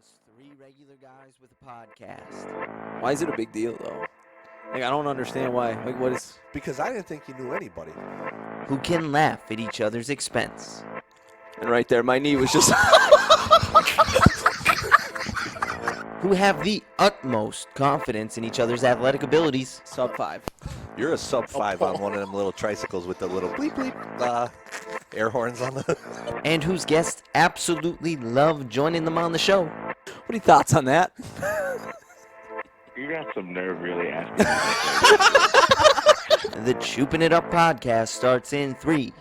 just three regular guys with a podcast. Why is it a big deal, though? Like, I don't understand why. Like, what is... Because I didn't think you knew anybody. Who can laugh at each other's expense. And right there, my knee was just... Who have the utmost confidence in each other's athletic abilities. Sub 5. You're a sub 5 on one of them little tricycles with the little bleep bleep air horns on the... And whose guests absolutely love joining them on the show. What are your thoughts on that? You got some nerve really asking. The Choopin' It Up podcast starts in 3,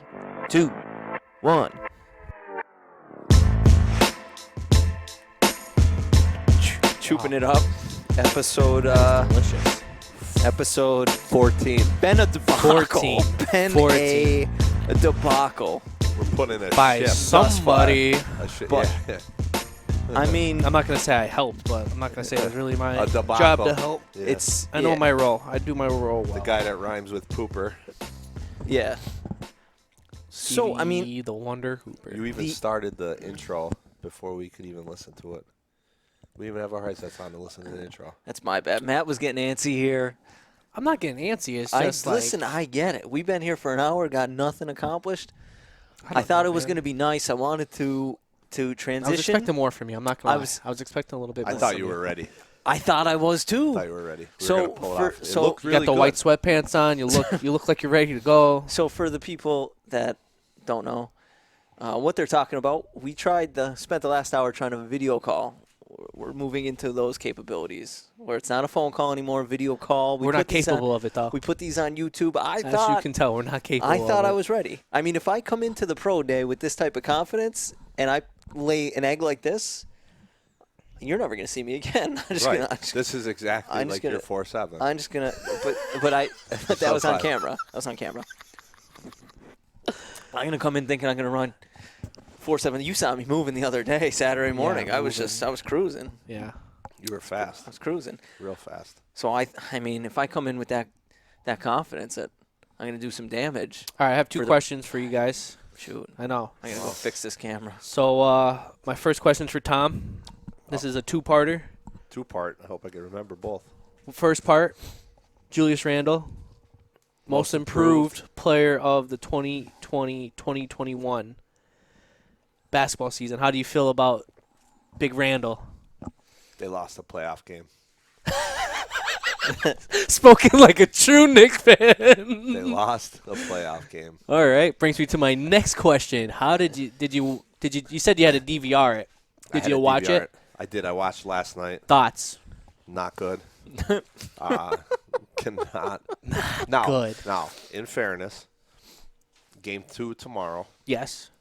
2, 1. Chooping it up. Episode Delicious. episode 14. Been a debacle. 14. Been 14. a debacle. We're putting a By ship. somebody. A ship, But- yeah. I mean, I'm not going to say I helped, but I'm not going to say it was really my A debacle. job to help. Yeah. it's I know yeah, my role. I do my role well. The guy that rhymes with pooper. Yeah. So, I mean, Stevie the Wonder Hooper. You even The- started the intro before we could even listen to it. We even have our headsets on to listen to the intro. that's my bad. Matt was getting antsy here. I'm not getting antsy. It's just like, Listen, I get it. We've been here for an hour, got nothing accomplished. I don't thought know, it was man. going to be nice. I wanted to I was transition. expecting more from you. I'm not going I to I was expecting a little bit I more thought from you were ready. I thought I was too. I thought you were ready. We So were gonna pull it for- off. It so looked You really got the good. white sweatpants on. You look like you're ready to go. So for the people that don't know what they're talking about, we spent the last hour trying to video call. We're moving into those capabilities where it's not a phone call anymore, video call. We're not put these capable on, of it, though. We put these on YouTube. As you can tell, we're not capable I of thought it. I was ready. I mean, if I come into the pro day with this type of confidence and I lay an egg like this, you're never going to see me again. I'm just Right. gonna, This is exactly I'm just like your gonna- 4-7. I'm just gonna, but that was on camera. That was on camera. I'm gonna come in thinking I'm gonna run 4.7. You saw me moving the other day, Saturday morning. I was cruising. Yeah. You were fast. I was cruising. Real fast. So I mean, if I come in with that confidence that I'm gonna do some damage, All right, I have two For the- questions for you guys. shoot, I know. I gotta go fix this camera. So my first question's for Tom. This is a two-parter. 2-part. I hope I can remember both. First part, Julius Randle, most improved player of the 2020-2021 basketball season. How do you feel about Big Randle? They lost a playoff game. Spoken like a true Knicks fan. They lost a playoff game. All right, brings me to my next question. How did you said you had to DVR it. I Did had you to watch DVR it? I did. I watched last night. Thoughts? Not good. Cannot. No. good. No. In fairness, game 2 tomorrow. Yes.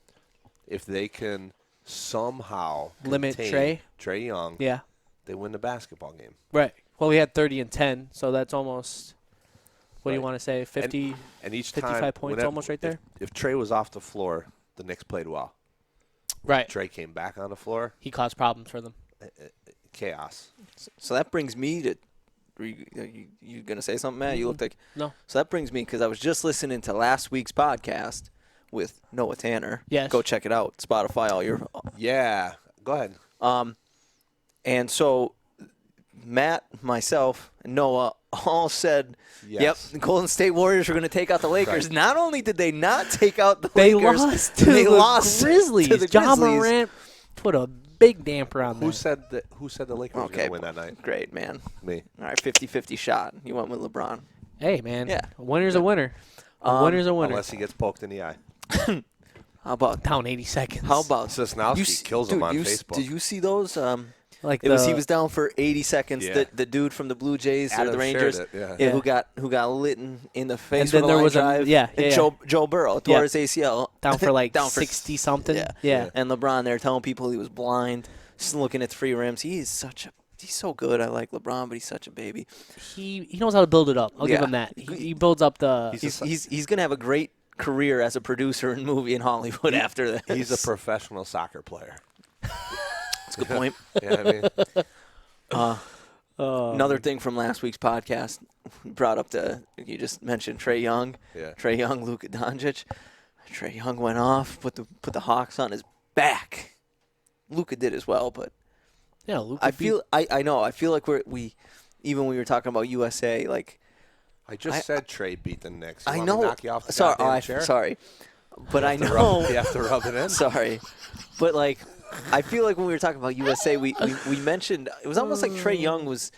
If they can somehow Limit contain Trae Young, Yeah. they win the basketball game. Right. Well, we had 30 and 10, so that's almost, what do you Right. want to say, 50? And each 55 time, points whenever- almost right there? If Trae was off the floor, the Knicks played well. Right. Trae came back on the floor, He caused problems for them. chaos. So that brings me to. You gonna say something, Matt? You looked like. No. So that brings me because I was just listening to last week's podcast with Noah Tanner. Yes. Go check it out. Spotify, all your. Yeah. Go ahead. And so Matt, myself, and Noah all said, Yes. "Yep, the Golden State Warriors are going to take out the Lakers." Right. Not only did they not take out the They Lakers, lost to they the lost Grizzlies. to the John Grizzlies. Morant put a big damper on Who that. said that? Who said the Lakers were Okay, going to win that night? Great, man. Me. All right, 50-50 shot. You went with LeBron. Hey, man. Yeah. A winner's a winner. A winner's a winner. Unless he gets poked in the eye. How about Down 80 seconds. How about Sosnowski kills him on Facebook. Did you see those? Like He was down for 80 seconds. Yeah. The dude from the Blue Jays or Adam the shared Rangers, it, yeah. who got lit in the face. And then with a there line was a- drive. yeah, and yeah. Joe Burrow tore Yeah. his ACL. down for like Down for 60 something. Yeah. Yeah. And LeBron there telling people he was blind, just looking at 3 rims. He's so good. I like LeBron, but he's such a baby. He knows how to build it up. I'll give Yeah. him that. He builds up the. He's gonna have a great career as a producer and movie in Hollywood after this. He's a professional soccer player. That's a good point. Yeah, I mean, Another thing from last week's podcast, brought up you just mentioned Trae Young. Yeah. Trae Young, Luka Doncic. Trae Young went off, put the Hawks on his back. Luka did as well, but Yeah, Luke. I know. I feel like we even when we were talking about USA, like I just said Trey beat the Knicks. You I want me to know. knock you off the Sorry, goddamn chair? sorry, but I You know. have to rub it in. Sorry, but like I feel like when we were talking about USA, we mentioned it was almost like Trae Young was,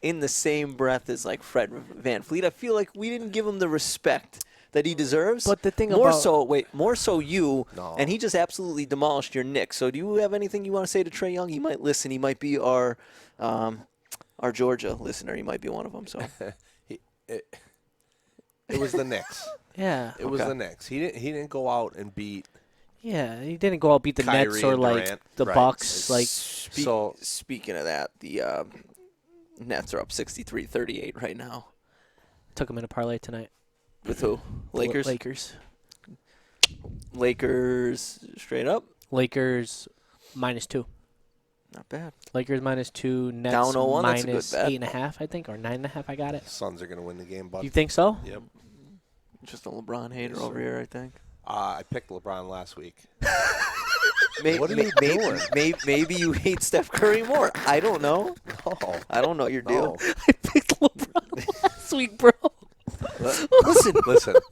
in the same breath as like Fred VanVleet. I feel like we didn't give him the respect that he deserves. But the thing more about more so you, No. and he just absolutely demolished your Knicks. So do you have anything you want to say to Trae Young? He might listen. He might be our Georgia listener. He might be one of them. So It was the Knicks. yeah, It was the Knicks. He didn't go out and beat. yeah, he didn't go out beat the Kyrie Nets or and like Durant. the Right. Bucks. Like So speaking of that, the Nets are up 63-38 right now. took him in a parlay tonight. With who? Lakers? Lakers straight up? Lakers -2. Not bad. Lakers -2. Nets Down 0-1, that's a good minus bet. 8.5, I think, or 9.5. I got it. Suns are gonna win the game, bud. You think so? Yep. Just a LeBron hater Yes, over sir. here, I think. I picked LeBron last week. Maybe, What are you doing? Maybe you hate Steph Curry more. I don't know. No. I don't know your deal. No. I picked LeBron last week, bro.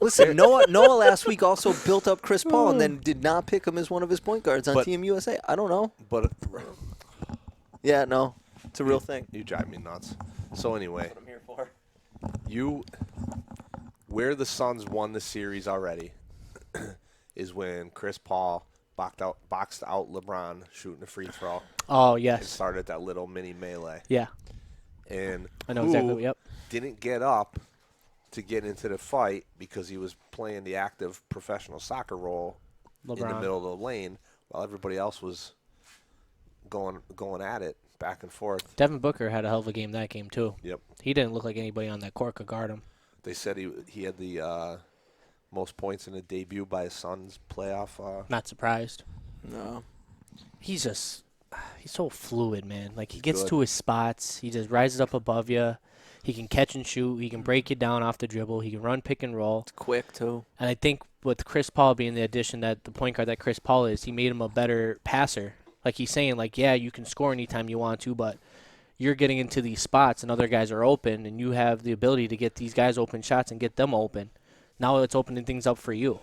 Listen. Noah last week also built up Chris Paul and then did not pick him as one of his point guards on But- Team USA. I don't know. But Yeah, no, it's a real thing. you drive me nuts. So anyway, What I'm here for. where the Suns won the series already is when Chris Paul boxed out LeBron shooting a free throw Oh and yes, started that little mini melee. yeah, And I know who exactly. Yep. didn't get up to get into the fight because he was playing the active professional soccer role in the LeBron. middle of the lane while everybody else was going at it back and forth. Devin Booker had a hell of a game that game too. Yep. He didn't look like anybody on that court could guard him. They said he had the most points in a debut by his son's playoff. Not surprised. No. He's so fluid, man. Like he He's gets good. to his spots. He just rises up above you. He can catch and shoot. He can break you down off the dribble. He can run pick and roll. It's quick, too. And I think with Chris Paul being the addition that the point guard that Chris Paul is, he made him a better passer. Like he's saying, like, yeah, you can score anytime you want to, but you're getting into these spots and other guys are open, and you have the ability to get these guys open shots and get them open. Now it's opening things up for you.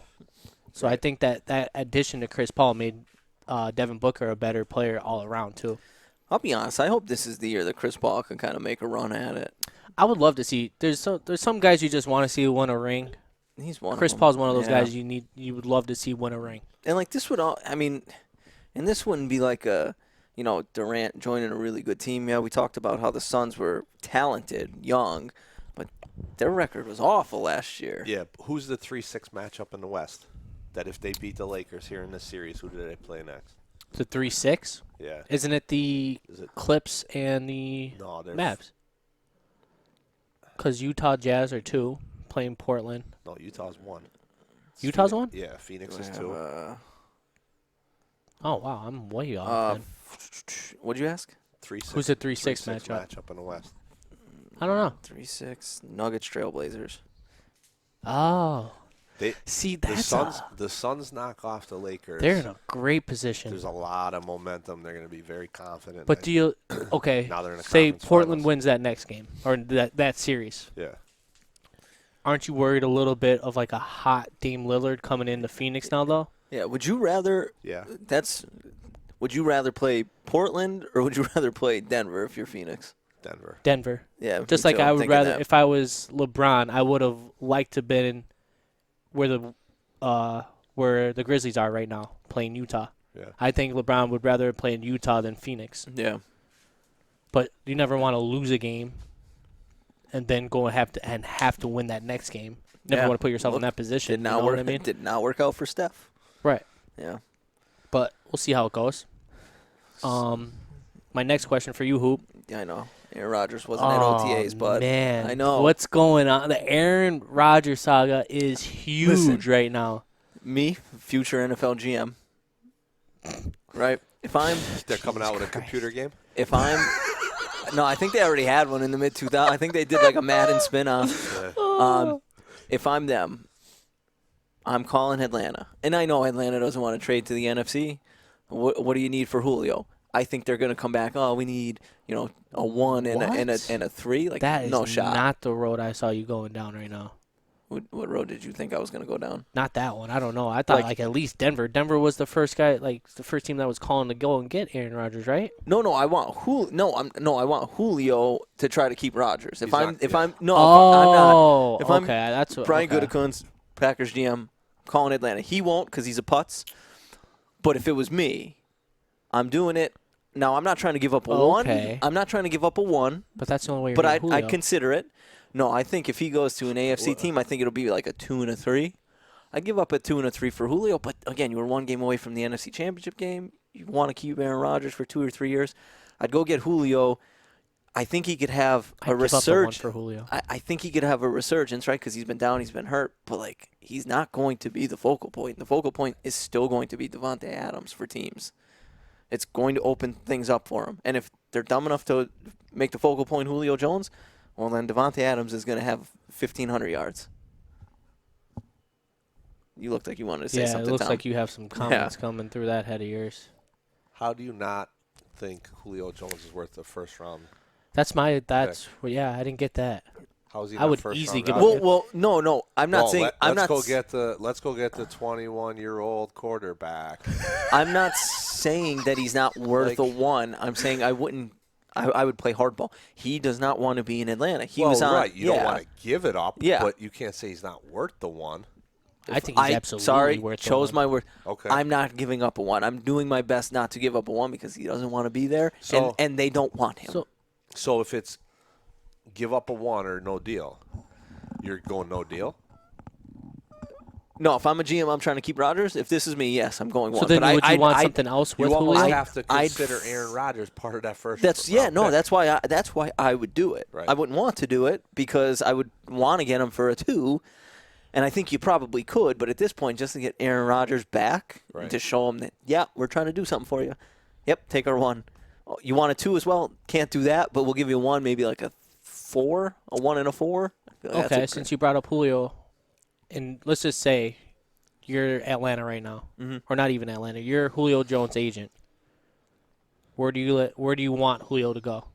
So I think that addition to Chris Paul made Devin Booker a better player all around too. I'll be honest. I hope this is the year that Chris Paul can kind of make a run at it. I would love to see. There's some guys you just want to see win a ring. He's one. Chris of them. Paul's one of those Yeah. guys you would love to see win a ring. And like this would and this wouldn't be like Durant joining a really good team. Yeah, we talked about how the Suns were talented, young, but their record was awful last year. Yeah. Who's the 3-6 matchup in the West? That if they beat the Lakers here in this series, who do they play next? The 3-6, Yeah. isn't it the Is it? Clips and the No, they're Mavs? Because Utah Jazz are 2 playing Portland. No, Utah's 1. Utah's 1? Yeah, Phoenix Do I is have, 2. Oh wow, I'm way off. Then. What'd you ask? 3-6. Who's the 3-6 3-6 matchup? in the West? I don't know. 3-6 Nuggets Trailblazers. Oh, They see the that's Suns knock off the Lakers. they're in a great position. There's a lot of momentum. They're going to be very confident. But do you okay? Now they're in a say conference Portland finals. wins that next game or that series. Yeah. Aren't you worried a little bit of like a hot Dame Lillard coming into Phoenix now though? Yeah. Would you rather? Yeah. Would you rather play Portland or would you rather play Denver if you're Phoenix? Denver. Yeah. Just me like too. I I'm would thinking rather that. if I was LeBron, I would have liked to been where the Grizzlies are right now, playing Utah. Yeah. I think LeBron would rather play in Utah than Phoenix. Yeah. But you never want to lose a game and then go and have to win that next game. Never Yeah. want to put yourself in Look, that position. Did not you know work. what I mean? Did not work out for Steph. Right. Yeah. But we'll see how it goes. My next question for you, Hoop. Yeah, I know. Aaron Rodgers wasn't at OTAs, but man, I know. what's going on. The Aaron Rodgers saga is huge Listen. right now. Me, future NFL GM. Right? If I'm They're coming out with a computer game. No, I think they already had one in the mid 2000s. I think they did like a Madden spin-off. If I'm them, I'm calling Atlanta. And I know Atlanta doesn't want to trade to the NFC. What do you need for Julio? I think they're going to come back. Oh, we need a 1 and a 3. Like That is no shot. not the road I saw you going down right now. What road did you think I was going to go down? Not that one. I don't know. I thought like at least Denver. Denver was the first guy, like the first team that was calling to go and get Aaron Rodgers, right? No, I want I want Julio to try to keep Rodgers. If I'm not, okay, that's what, Brian Gutekunst, Packers GM, calling Atlanta. He won't because he's a putz. But if it was me, I'm doing it. Now I'm not trying to give up a 1. I'm not trying to give up a 1. But that's the only way. But I'd consider it. No, I think if he goes to an AFC team, I think it'll be like a 2 and a 3. I'd give up a 2 and a 3 for Julio. But again, you were 1 game away from the NFC Championship game. You want to keep Aaron Rodgers for 2 or 3 years. I'd go get Julio. I think he could have a resurgence for Julio. I think he could have a resurgence, right? Because he's been down, he's been hurt. But like, he's not going to be the focal point. The focal point is still going to be Devontae Adams for teams. It's going to open things up for him. And if they're dumb enough to make the focal point Julio Jones, well, then Devontae Adams is going to have 1,500 yards. You looked like you wanted to say something, it looks Tom. like you have some comments coming through that head of yours. How do you not think Julio Jones is worth the first round? I didn't get that. How is he I not would first easily round give value? him. Well, no. I'm not saying. Let's go get the 21-year-old quarterback. I'm not saying that he's not worth a 1. I'm saying I wouldn't. I would play hardball. He does not want to be in Atlanta. He was on. Right. You don't want to give it up. Yeah. But you can't say he's not worth the 1. I think he's absolutely worth the 1. Chose my word. Okay. I'm not giving up a 1. I'm doing my best not to give up a 1 because he doesn't want to be there, and they don't want him. So if it's give up a 1 or no deal, you're going no deal? No, if I'm a GM, I'm trying to keep Rodgers. If this is me, yes, I'm going 1. So then but would you want something else with You Julio? almost have to consider Aaron Rodgers part of that first round pick. That's why I would do it. Right. I wouldn't want to do it because I would want to get him for a 2, and I think you probably could. But at this point, just to get Aaron Rodgers back and to show him that we're trying to do something for you. Yep, take our 1. Oh, you want a 2 as well? Can't do that, but we'll give you a 1, maybe like a 4, a 1 and a 4. Okay, since you brought up Julio, and let's just say you're Atlanta right now, or not even Atlanta. You're Julio Jones' agent. Where do you want Julio to go?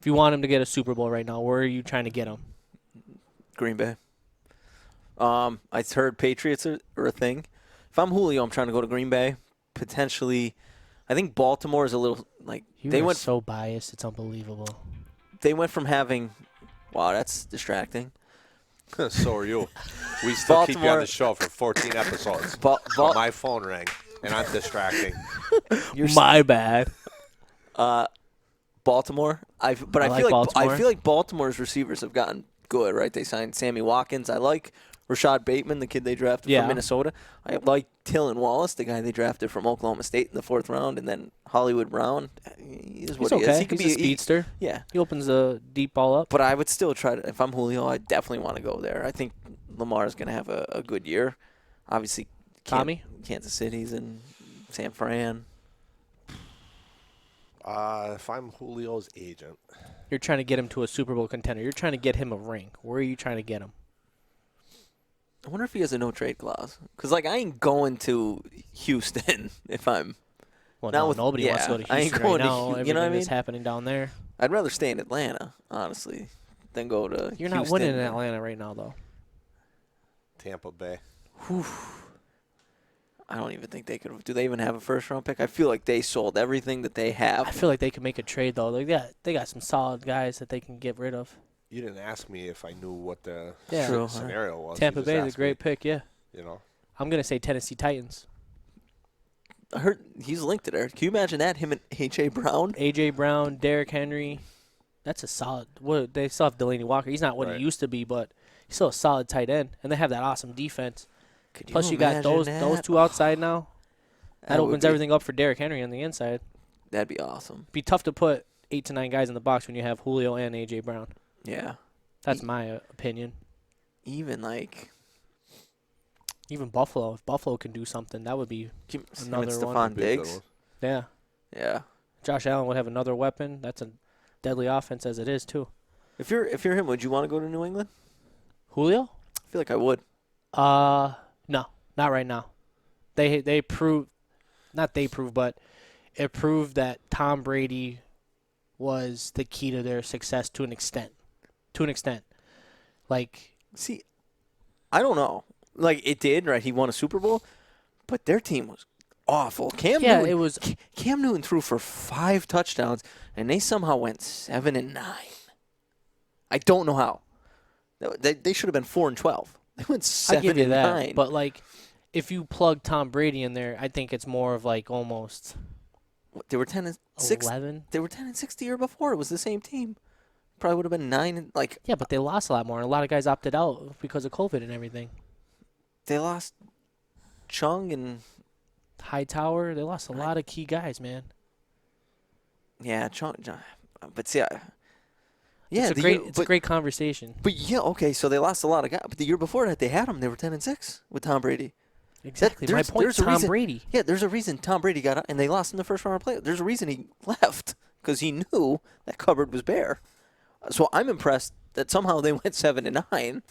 If you want him to get a Super Bowl right now, where are you trying to get him? Green Bay. I heard Patriots are a thing. If I'm Julio, I'm trying to go to Green Bay. Potentially, I think Baltimore is a little like You are so biased. It's unbelievable. They went from having, wow, that's distracting. So are you. We still keep you on the show for 14 episodes. But my phone rang, and I'm distracting. My bad. Baltimore. I feel Baltimore. like Baltimore's receivers have gotten good, right? They signed Sammy Watkins. I like Rashad Bateman, the kid they drafted from Minnesota. I like Tylan Wallace, the guy they drafted from Oklahoma State in the 4th round, and then Hollywood Brown. He's what he is. He could be a speedster. Yeah. He opens the deep ball up. But I would still try to. If I'm Julio, I definitely want to go there. I think Lamar's going to have a good year. Obviously, Kansas City's and San Fran. If I'm Julio's agent, you're trying to get him to a Super Bowl contender. You're trying to get him a ring. Where are you trying to get him? I wonder if he has a no-trade clause. Because, I ain't going to Houston if I'm... Well, nobody wants to go to Houston right now. Everything that's happening down there. I'd rather stay in Atlanta, honestly, than go to Houston. You're not winning in Atlanta right now, though. Tampa Bay. Whew. I don't even think they could. Do they even have a first-round pick? I feel like they sold everything that they have. I feel like they could make a trade, though. They got some solid guys that they can get rid of. You didn't ask me if I knew what the scenario was. Tampa Bay is a great pick, yeah. You know, I'm going to say Tennessee Titans. I heard he's linked to there. Can you imagine that? Him and A.J. Brown? A.J. Brown, Derrick Henry. That's a solid. They still have Delaney Walker. He's not what he used to be, but he's still a solid tight end. And they have that awesome defense. Plus, you got those two outside now. That opens everything up for Derrick Henry on the inside. That'd be awesome. It'd be tough to put 8 to 9 guys in the box when you have Julio and A.J. Brown. Yeah. That's my opinion. Even Buffalo. If Buffalo can do something, that would be another one. Stephon Diggs. Yeah. Yeah. Josh Allen would have another weapon. That's a deadly offense as it is, too. If you're him, would you want to go to New England? Julio? I feel like I would. No, not right now. They prove, not they prove, but it proved that Tom Brady was the key to their success to an extent. Like, See, I don't know. Like, it did, right? He won a Super Bowl, but their team was awful. Cam Newton threw for 5 touchdowns, and they somehow went 7-9. I don't know how. They should have been 4-12. They went 7-9. I give you that. But, like, if you plug Tom Brady in there, I think it's more of like almost They were 10-6. 11. They were 10-6 the year before. It was the same team. Probably would have been 9. Like, Yeah, but they lost a lot more, and a lot of guys opted out because of COVID and everything. they lost Chung and Hightower, they lost a lot of key guys, man. yeah, Chung. But see, yeah, It's a great conversation. But yeah, okay, so they lost a lot of guys. But the year before that, they had them. They were 10-6 with Tom Brady. Exactly. My point is Tom Brady. Yeah, there's a reason Tom Brady got out, and they lost in the first round of play. There's a reason he left, because he knew that cupboard was bare. So I'm impressed that somehow they went 7-9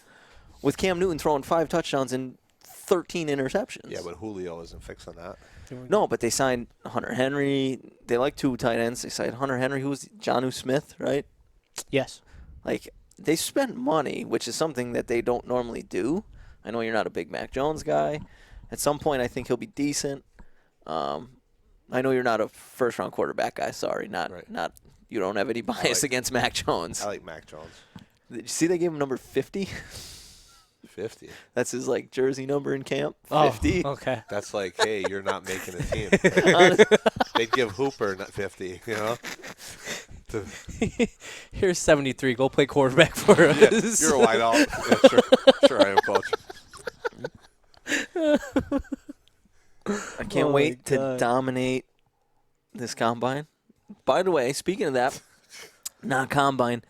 with Cam Newton throwing 5 touchdowns and 13 interceptions. Yeah, but Julio isn't fixing that. No, but they signed Hunter Henry. They like 2 tight ends. They signed Hunter Henry, who was Jonnu Smith, right? Yes. Like, they spent money, which is something that they don't normally do. I know you're not a big Mac Jones guy. At some point, I think he'll be decent. I know you're not a first-round quarterback guy. Sorry, not. You don't have any bias against Mac Jones. I like Mac Jones. Did you see they gave him number 50? 50. That's his jersey number in camp. 50. Oh, Okay. That's like, hey, you're not making a team. They'd give Hooper 50, you know? Here's 73. Go play quarterback for us. Yeah, you're a wide out. Yeah, sure I am, coach. I can't wait to dominate this combine. By the way, speaking of that, not combine,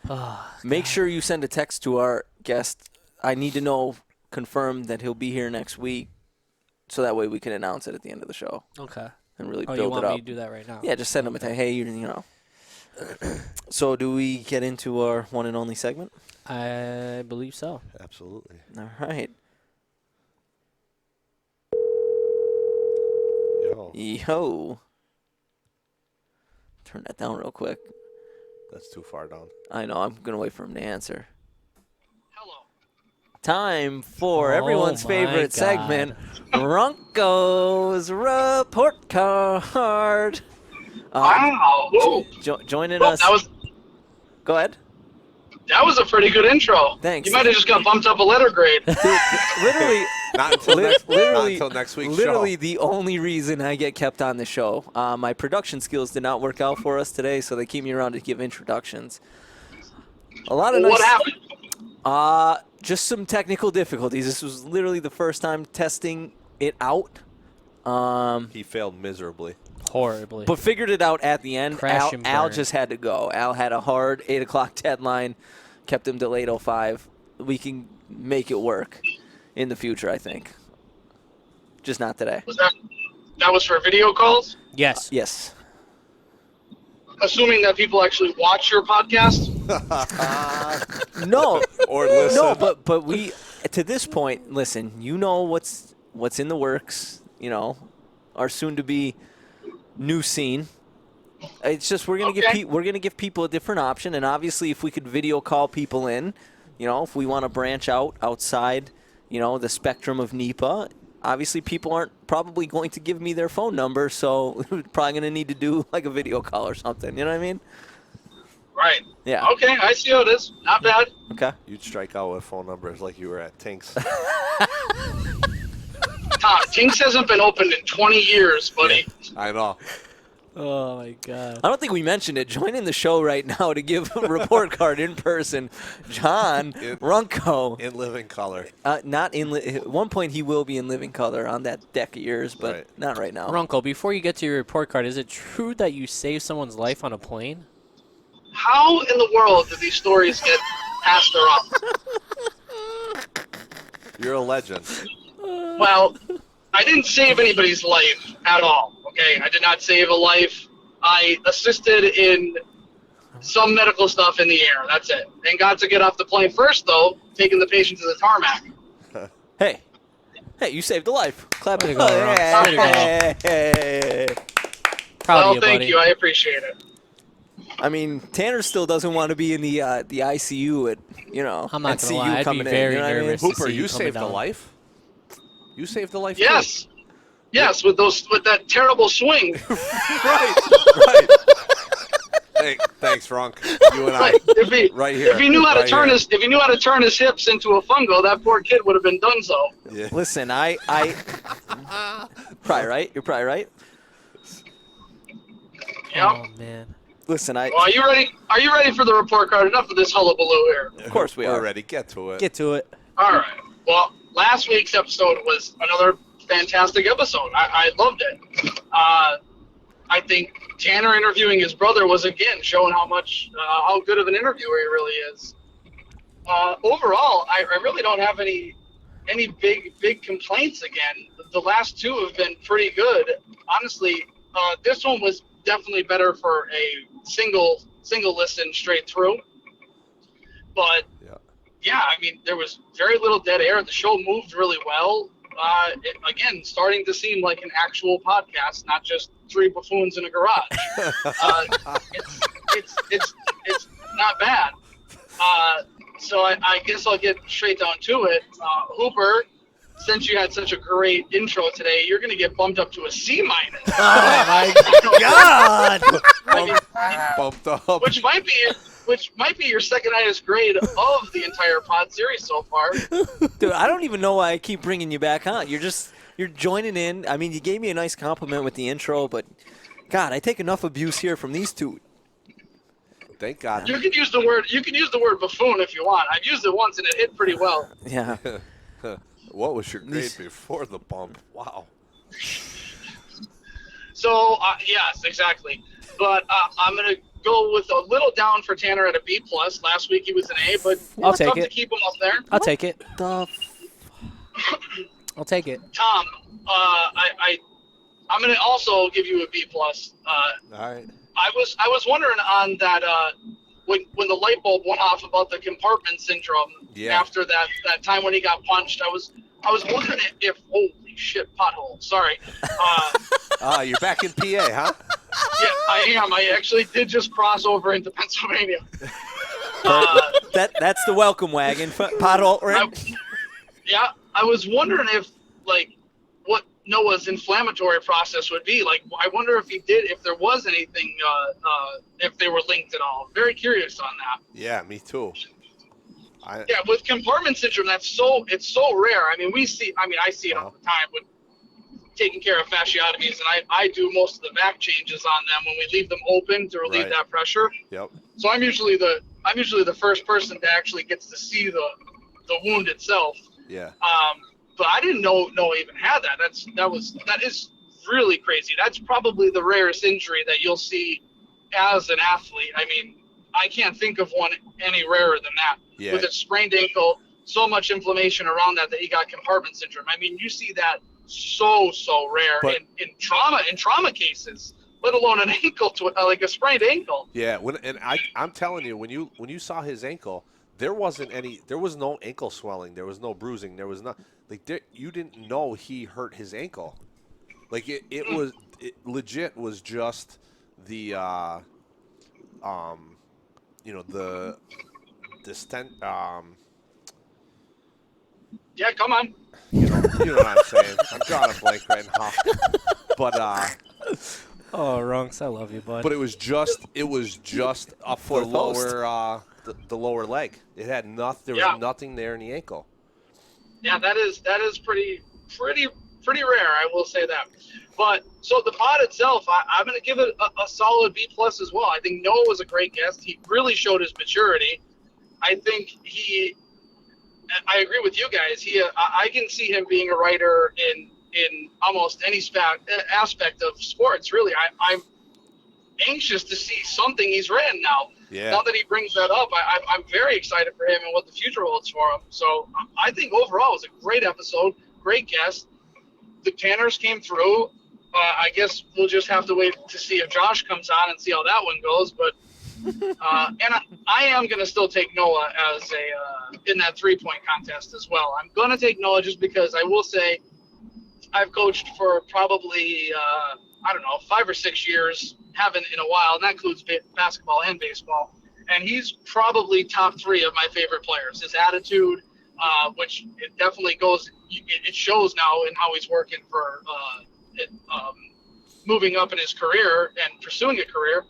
make sure you send a text to our guest. I need to know, confirm that he'll be here next week, so that way we can announce it at the end of the show. Okay. And really you build want it up. me to do that right now? Yeah, just send him a text. Hey, you know. So do we get into our one and only segment? I believe so. Absolutely. All right. Yo. Turn that down real quick. That's too far down. I know. I'm going to wait for him to answer. Hello. Time for everyone's my favorite God. segment, Runco's Report Card. Wow. Whoa. Joining Well, us. Go ahead. That was a pretty good intro. Thanks. You might have just got bumped up a letter grade. Dude, literally, Not until next week's literally show. the only reason I get kept on the show. My production skills did not work out for us today, so they keep me around to give introductions. A lot of What happened? just some technical difficulties. This was literally the first time testing it out. He failed miserably. Horribly. But figured it out at the end. Crash and Al burn. just had to go. Al had a hard 8 o'clock deadline, kept him delayed 05. We can make it work in the future, I think. Just not today. Was that was for video calls? Yes. Yes. Assuming that people actually watch your podcast? No. Or listen. No, but we, to this point, listen, you know what's in the works, you know, our soon-to-be new scene. It's just we're gonna give people a different option, and obviously if we could video call people in, you know, if we want to branch out outside, you know, the spectrum of NEPA, obviously people aren't probably going to give me their phone number, so we're probably gonna need to do like a video call or something. You know what I mean? Right. Yeah. Okay, I see how it is. Not bad. Okay. You'd strike out with phone numbers like you were at Tinks. Tom, Tinks hasn't been opened in 20 years, buddy. I know. Oh, my God. I don't think we mentioned it. Joining the show right now to give a report card in person, John Runco. In living color. Not in at one point he will be in living color on that deck of yours, but Right. not right now. Runco, before you get to your report card, is it true that you saved someone's life on a plane? How in the world do these stories get passed around? You're a legend. Well, I didn't save anybody's life at all, okay? I did not save a life. I assisted in some medical stuff in the air. That's it. And got to get off the plane first, though, taking the patient to the tarmac. Hey, you saved a life. Clap Way it to go, up. Ron. Way to go. Hey. Proud of Well, you, thank buddy. you. I appreciate it. I mean, Tanner still doesn't want to be in the ICU at I'm not and gonna see lie, you I'd be coming in. very You know what I mean? nervous. To Hooper, see you coming saved a down. life. You saved a life Yes. Yes, with that terrible swing. too. Right. Thanks, Runk. You and I, Like, right here. if he knew how to right turn here. his hips into a fungo, that poor kid would have been done so. Yeah. Listen, I probably right. You're probably right. Yep. Oh man. Listen, Well, are you ready? Are you ready for the report card? Enough of this hullabaloo here. of course we We're are. ready. Get to it. Get to it. All right. Well, last week's episode was another fantastic episode. I loved it. I think Tanner interviewing his brother was again showing how good of an interviewer he really is. Overall, I really don't have any big complaints again. The last two have been pretty good. Honestly, this one was definitely better for a single listen straight through. But yeah, I mean, there was very little dead air. The show moved really well. Again, starting to seem like an actual podcast, not just three buffoons in a garage. It's not bad. So I guess I'll get straight down to it. Hooper, since you had such a great intro today, you're going to get bumped up to a C-. Oh my God. I mean, Bumped up. which might be your second highest grade of the entire pod series so far. Dude, I don't even know why I keep bringing you back on. You're joining in. I mean, you gave me a nice compliment with the intro, but God, I take enough abuse here from these two. Thank God. You can use the word buffoon if you want. I've used it once and it hit pretty well. Yeah. What was your grade before the bump? Wow. So yes, exactly. But I'm gonna go with a little down for Tanner at a B plus. Last week he was an A, but I'll it's take tough to it. keep him up there. I'll take it. The I'll take it. Tom, I'm gonna also give you a B plus. All right. I was wondering on that when the light bulb went off about the compartment syndrome after that time when he got punched. I was wondering if holy shit pothole. Sorry. You're back in PA, huh? Yeah, I am. I actually did just cross over into Pennsylvania. that's the welcome wagon. Pothole. I was wondering if what Noah's inflammatory process would be. Like, I wonder if there was anything, if they were linked at all. Very curious on that. Yeah, me too. Yeah, with compartment syndrome, it's so rare. I mean, I see it all the time with taking care of fasciotomies, and I do most of the back changes on them when we leave them open to relieve that pressure. Yep. So I'm usually the first person that actually gets to see the wound itself. Yeah. But I didn't know Noah even had that. That is really crazy. That's probably the rarest injury that you'll see as an athlete. I mean, I can't think of one any rarer than that. Yeah. With a sprained ankle, so much inflammation around that he got compartment syndrome. I mean, you see that so rare in trauma cases, let alone an ankle like a sprained ankle. Yeah. I'm telling you, when you saw his ankle, there was no ankle swelling, there was no bruising, there was not you didn't know he hurt his ankle. Like it legit was just the the stent. Yeah, come on. You know what I'm saying. I'm drawing a blank right now. But Oh, Runks, I love you, bud. but it was just up For the the post. lower the lower leg. It had nothing. There was nothing there in the ankle. Yeah, that is pretty rare. I will say that. But so the pod itself, I'm going to give it a solid B plus as well. I think Noah was a great guest. He really showed his maturity. I think I agree with you guys. I can see him being a writer in almost any aspect of sports. Really, I'm anxious to see something he's written now. Yeah. Now that he brings that up, I'm very excited for him and what the future holds for him. So I think overall it was a great episode, great guest. The Tanners came through. I guess we'll just have to wait to see if Josh comes on and see how that one goes. But and I am going to still take Noah as in that 3-point contest as well. I'm going to take Noah just because I will say I've coached for probably I don't know, 5 or 6 years, haven't in a while, and that includes basketball and baseball. And he's probably top 3 of my favorite players. His attitude, which it definitely goes, it shows now in how he's working for moving up in his career and pursuing a career,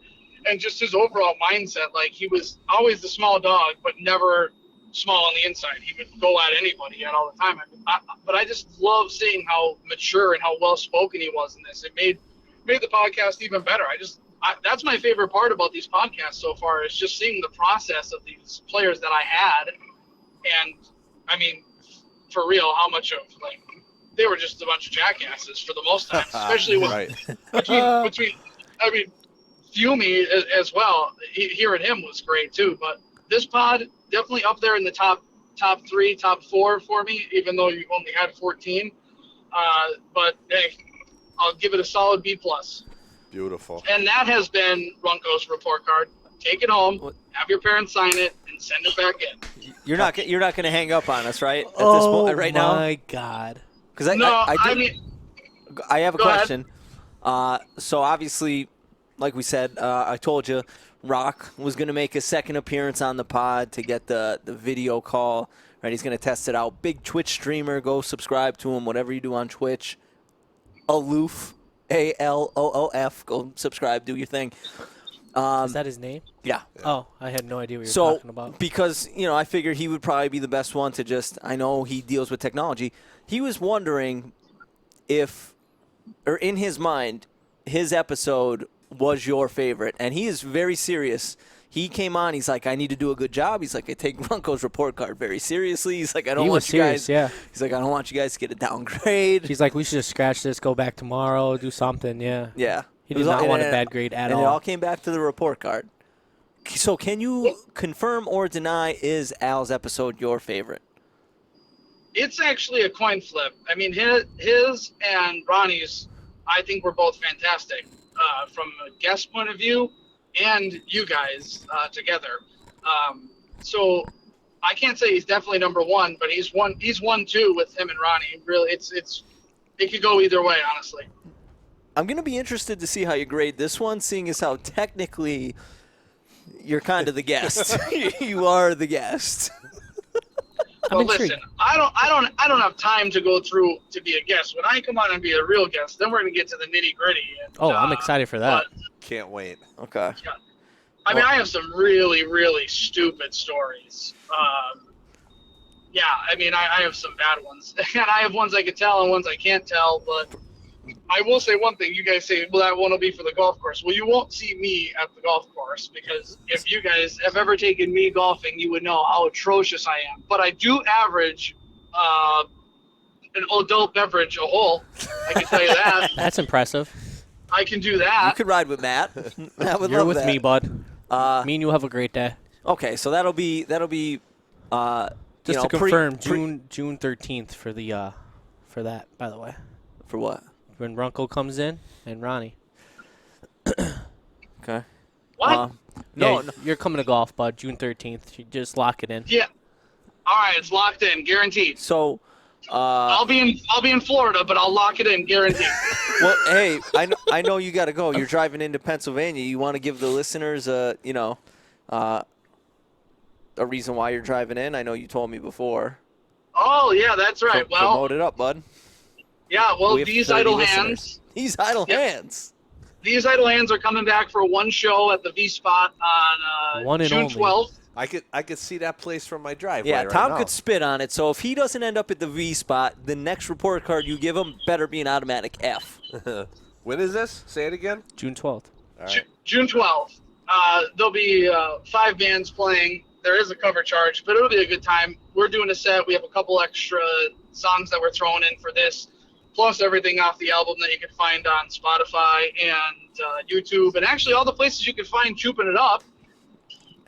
and just his overall mindset. Like, he was always the small dog, but never small on the inside. He would go at anybody at all the time. But I just love seeing how mature and how well spoken he was in this. It made the podcast even better. That's my favorite part about these podcasts so far, is just seeing the process of these players that I had. And I mean, for real, how much of, like, they were just a bunch of jackasses for the most time, especially between I mean, Fumi as well. Hearing him was great too. But this pod definitely up there in the top 3, top 4 for me, even though you only had 14. But hey, I'll give it a solid B+. Beautiful. And that has been Runco's report card. Take it home, have your parents sign it, and send it back in. You're not going to hang up on us, right? At this point, right now. Oh my God. Because I have a Go ahead. question. So obviously, like we said, I told you, Rock was going to make a second appearance on the pod to get the video call. Right, he's going to test it out. Big Twitch streamer. Go subscribe to him. Whatever you do on Twitch. Aloof, ALOOF. Go subscribe. Do your thing. Is that his name? Yeah. Oh, I had no idea what you were So talking about. because I figured he would probably be the best one to just. I know he deals with technology. He was wondering if, or in his mind, his episode was your favorite, and he is very serious. He came on. He's like, I need to do a good job. He's like, I take Runco's report card very seriously. He's like, I don't want you guys. Yeah. He's like, I don't want you guys to get a downgrade. He's like, we should just scratch this, go back tomorrow, do something. Yeah. Yeah. He did not want a bad grade at all. And it all. all came back to the report card. So can you confirm or deny, is Al's episode your favorite? It's actually a coin flip. I mean, his and Ronnie's, I think, were both fantastic from a guest point of view, and you guys together. So I can't say he's definitely number 1, but he's 1-2 with him and Ronnie. Really, it could go either way, honestly. I'm going to be interested to see how you grade this one, seeing as how technically you're kind of the guest. You are the guest. Well, listen, I don't have time to go through to be a guest. When I come on and be a real guest, then we're going to get to the nitty-gritty. Oh, I'm excited for that. Can't wait. Okay. Yeah. I mean, I have some really, really stupid stories. Yeah, I mean, I have some bad ones. And I have ones I can tell and ones I can't tell. But I will say one thing. You guys say, well, that one will be for the golf course. Well, you won't see me at the golf course, because if you guys have ever taken me golfing, you would know how atrocious I am. But I do average an adult beverage a hole. I can tell you that. That's impressive. I can do that. You could ride with Matt. Matt would You're love with that. me, bud. Me and you have a great day. Okay, so that'll be Just to confirm, June 13th for the for that, by the way. For what? When Runco comes in and Ronnie. Okay. What? No, you're coming to golf, bud. June 13th. You just lock it in. Yeah. All right, it's locked in, guaranteed. So, I'll be in Florida, but I'll lock it in, guaranteed. well, hey, I know you got to go. You're driving into Pennsylvania. You want to give the listeners a reason why you're driving in? I know you told me before. Oh yeah, that's right. Well, promote it up, bud. Yeah, well, We have these 30 idle listeners. hands. These idle hands. These idle hands are coming back for one show at the V Spot on One and June only. 12th. I could see that place from my driveway. Yeah, right Tom now. could spit on it. So if he doesn't end up at the V spot, the next report card you give him better be an automatic F. When is this? Say it again. June 12th. All right. June 12th. There'll be 5 bands playing. There is a cover charge, but it'll be a good time. We're doing a set. We have a couple extra songs that we're throwing in for this, plus everything off the album that you can find on Spotify and YouTube, and actually all the places you can find Chooping It Up.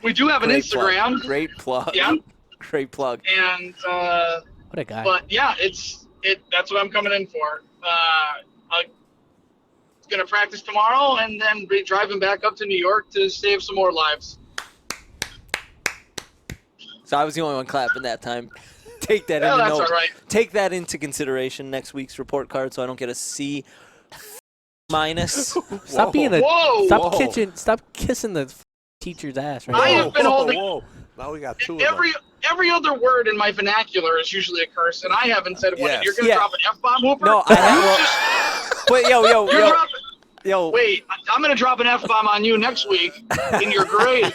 We do have an Great Instagram. Plug. Great plug. Yeah. Great plug. And What a guy. but yeah, that's what I'm coming in for. I'm gonna practice tomorrow and then be driving back up to New York to save some more lives. So I was the only one clapping that time. Take that Yeah, into that's note. all right. Take that into consideration next week's report card, so I don't get a C minus. Stop being a. Whoa! Stop kissing the teacher's ass right I now. have been holding Now we got two of them. every other word in my vernacular is usually a curse, and I haven't said one. Yes. And you're gonna Yeah. drop an F-bomb, Hooper? No, I have. Wait, yo. Wait, I'm gonna drop an F-bomb on you next week in your grade.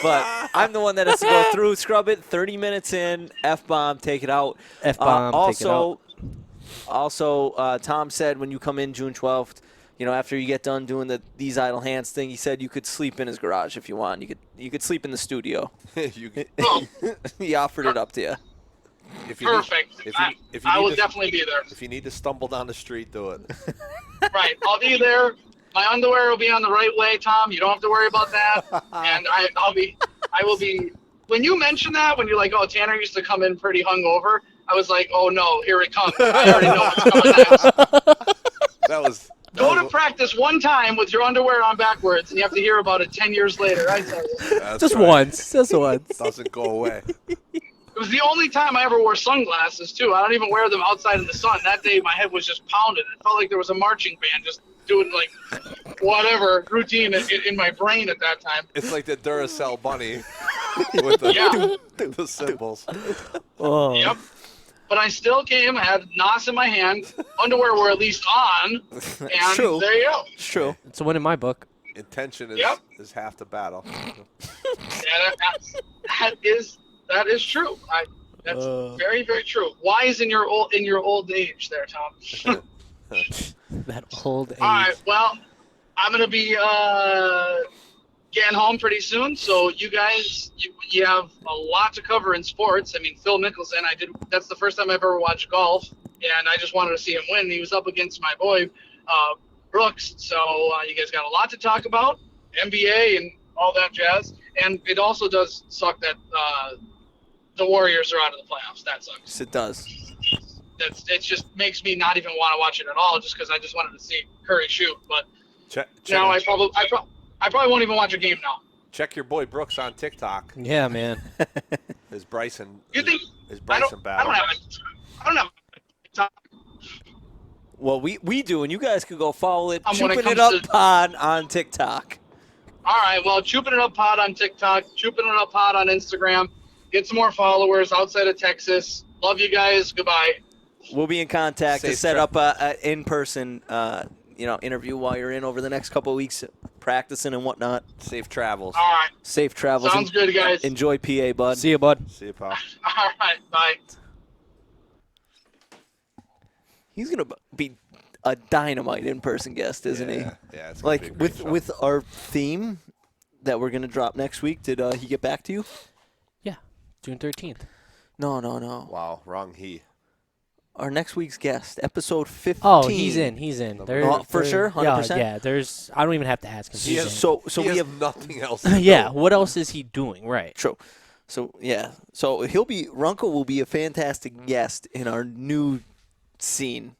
But I'm the one that has to go through, scrub it. 30 minutes in, F-bomb, take it out. F-bomb, take it out. Also, Tom said when you come in June 12th, after you get done doing these idle hands thing, he said you could sleep in his garage if you want. You could sleep in the studio. He offered it up to you. Perfect. I will definitely be there. If you need to stumble down the street, do it. Right, I'll be there. My underwear will be on the right way, Tom. You don't have to worry about that. And I will be. When you mentioned that, when you're like, oh, Tanner used to come in pretty hungover, I was like, oh no, here it comes. I already know what's coming next. Go to practice one time with your underwear on backwards, and you have to hear about it 10 years later. I tell you. Just once. Doesn't go away. It was the only time I ever wore sunglasses, too. I don't even wear them outside in the sun. That day, my head was just pounded. It felt like there was a marching band just doing, like, whatever routine in my brain at that time. It's like the Duracell bunny with the symbols. Oh. Yep. But I still came, I had NOS in my hand, underwear were at least on, and True. there you go. It's true. It's a win in my book. Intention is half the battle. Yeah, that is true. That's very, very true. Wise in your old age there, Tom. That old age. All right, well, I'm going to be getting home pretty soon, so you guys, you have a lot to cover in sports. I mean, Phil Mickelson, that's the first time I've ever watched golf, and I just wanted to see him win. He was up against my boy, Brooks, so you guys got a lot to talk about, NBA and all that jazz, and it also does suck that the Warriors are out of the playoffs. That sucks. Yes, it does. It just makes me not even want to watch it at all, just because I just wanted to see Curry shoot. But now I probably won't even watch a game now. Check your boy Brooks on TikTok. Yeah, man. His Bryson. You think? His Bryson battle. I don't have a TikTok. Well, we do, and you guys could go follow it. When it Chooping It comes Up to- Pod on TikTok. All right, well, Chooping It Up Pod on TikTok, Chooping It Up Pod on Instagram. Get some more followers outside of Texas. Love you guys. Goodbye. We'll be in contact to Safe set tra- up a in-person, interview while you're in over the next couple of weeks, practicing and whatnot. Safe travels. All right. Safe travels. Sounds good, guys. Enjoy PA, bud. See you, bud. See you, pal. All right. Bye. He's gonna be a dynamite in-person guest, isn't he? Yeah, it's gonna be a Like great show. with our theme that we're gonna drop next week. Did he get back to you? Yeah, June 13th. No. Wow, wrong he. Our next week's guest, episode 15. Oh, he's in. For sure, 100%? Yeah, there's. I don't even have to ask him. He He's has- in. So he we has have nothing else. To Yeah, do. what else is he doing? Right. True. So yeah. So Runco will be a fantastic guest in our new scene.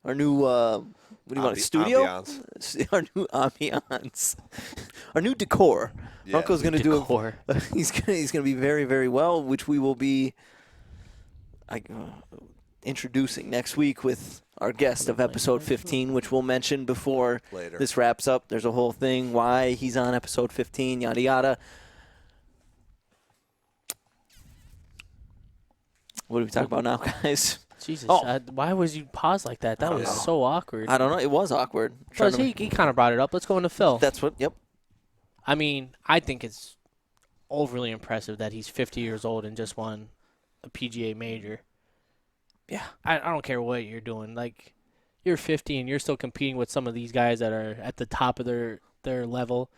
Our new what do you want? Studio? Ambiance. Our new ambiance. Our new decor. Yeah. Runco's gonna do Decor. he's gonna be very, very well, which we will be introducing next week with our guest of episode 15, which we'll mention before Later. this wraps up. There's a whole thing why he's on episode 15, yada yada. What do we talk about now, guys? Jesus. Oh. Why was you pause like that? That was so awkward. I don't know. It was awkward. Plus, he kind of brought it up. Let's go into Phil. That's what. Yep. I mean, I think it's overly impressive that he's 50 years old and just won a PGA major. Yeah. I don't care what you're doing. Like, you're 50 and you're still competing with some of these guys that are at the top of their level.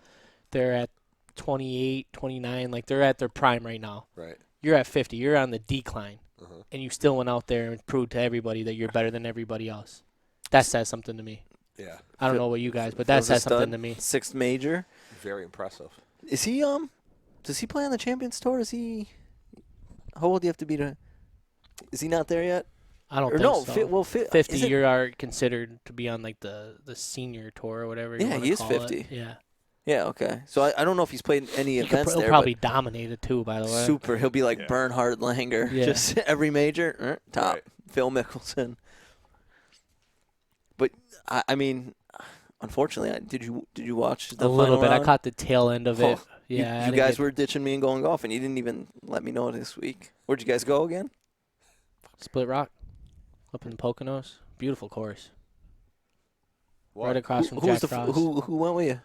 They're at 28, 29. Like, they're at their prime right now. Right. You're at 50. You're on the decline. Uh-huh. And you still went out there and proved to everybody that you're better than everybody else. That says something to me. Yeah. I don't know about you guys, but that Phil's a says something stud. to me. Sixth major. Very impressive. Is he does he play on the Champions Tour? Is he how old do you have to be to is he not there yet? I don't Or think no, so. 50 50 you are considered to be on like the senior tour or whatever. Yeah, he is 50. Yeah. Yeah, okay. So I don't know if he's played any events He'll there. probably dominate it too, by the but way. super. He'll be like Bernhard Langer. Yeah. Just every major, top. Right. Phil Mickelson. But, I mean, unfortunately, did you watch the A little final bit. round? I caught the tail end of it. Oh, Yeah. I you didn't guys get- were ditching me and going golfing. You didn't even let me know this week. Where'd you guys go again? Split Rock, up in the Poconos. Beautiful course. What? Right across from Who was Jack Frost. who went with you?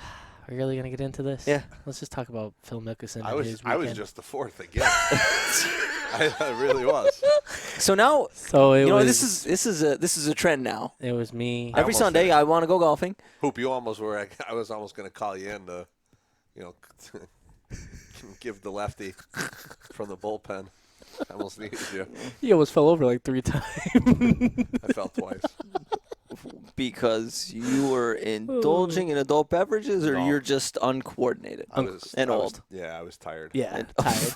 Are you really gonna get into this? Yeah. Let's just talk about Phil Mickelson I and was his I weekend. was just the fourth again. I really was. So now So it you know was. this is a trend now. It was me. Every almost Sunday did it. I want to go golfing. Hoop, you almost were. I was almost going to call you in to, give the lefty from the bullpen. I almost needed you. He almost fell over like 3 times. I fell twice. Because you were indulging in adult beverages, or No. you're just uncoordinated I was and I was- old. yeah, I was tired. Yeah, tired.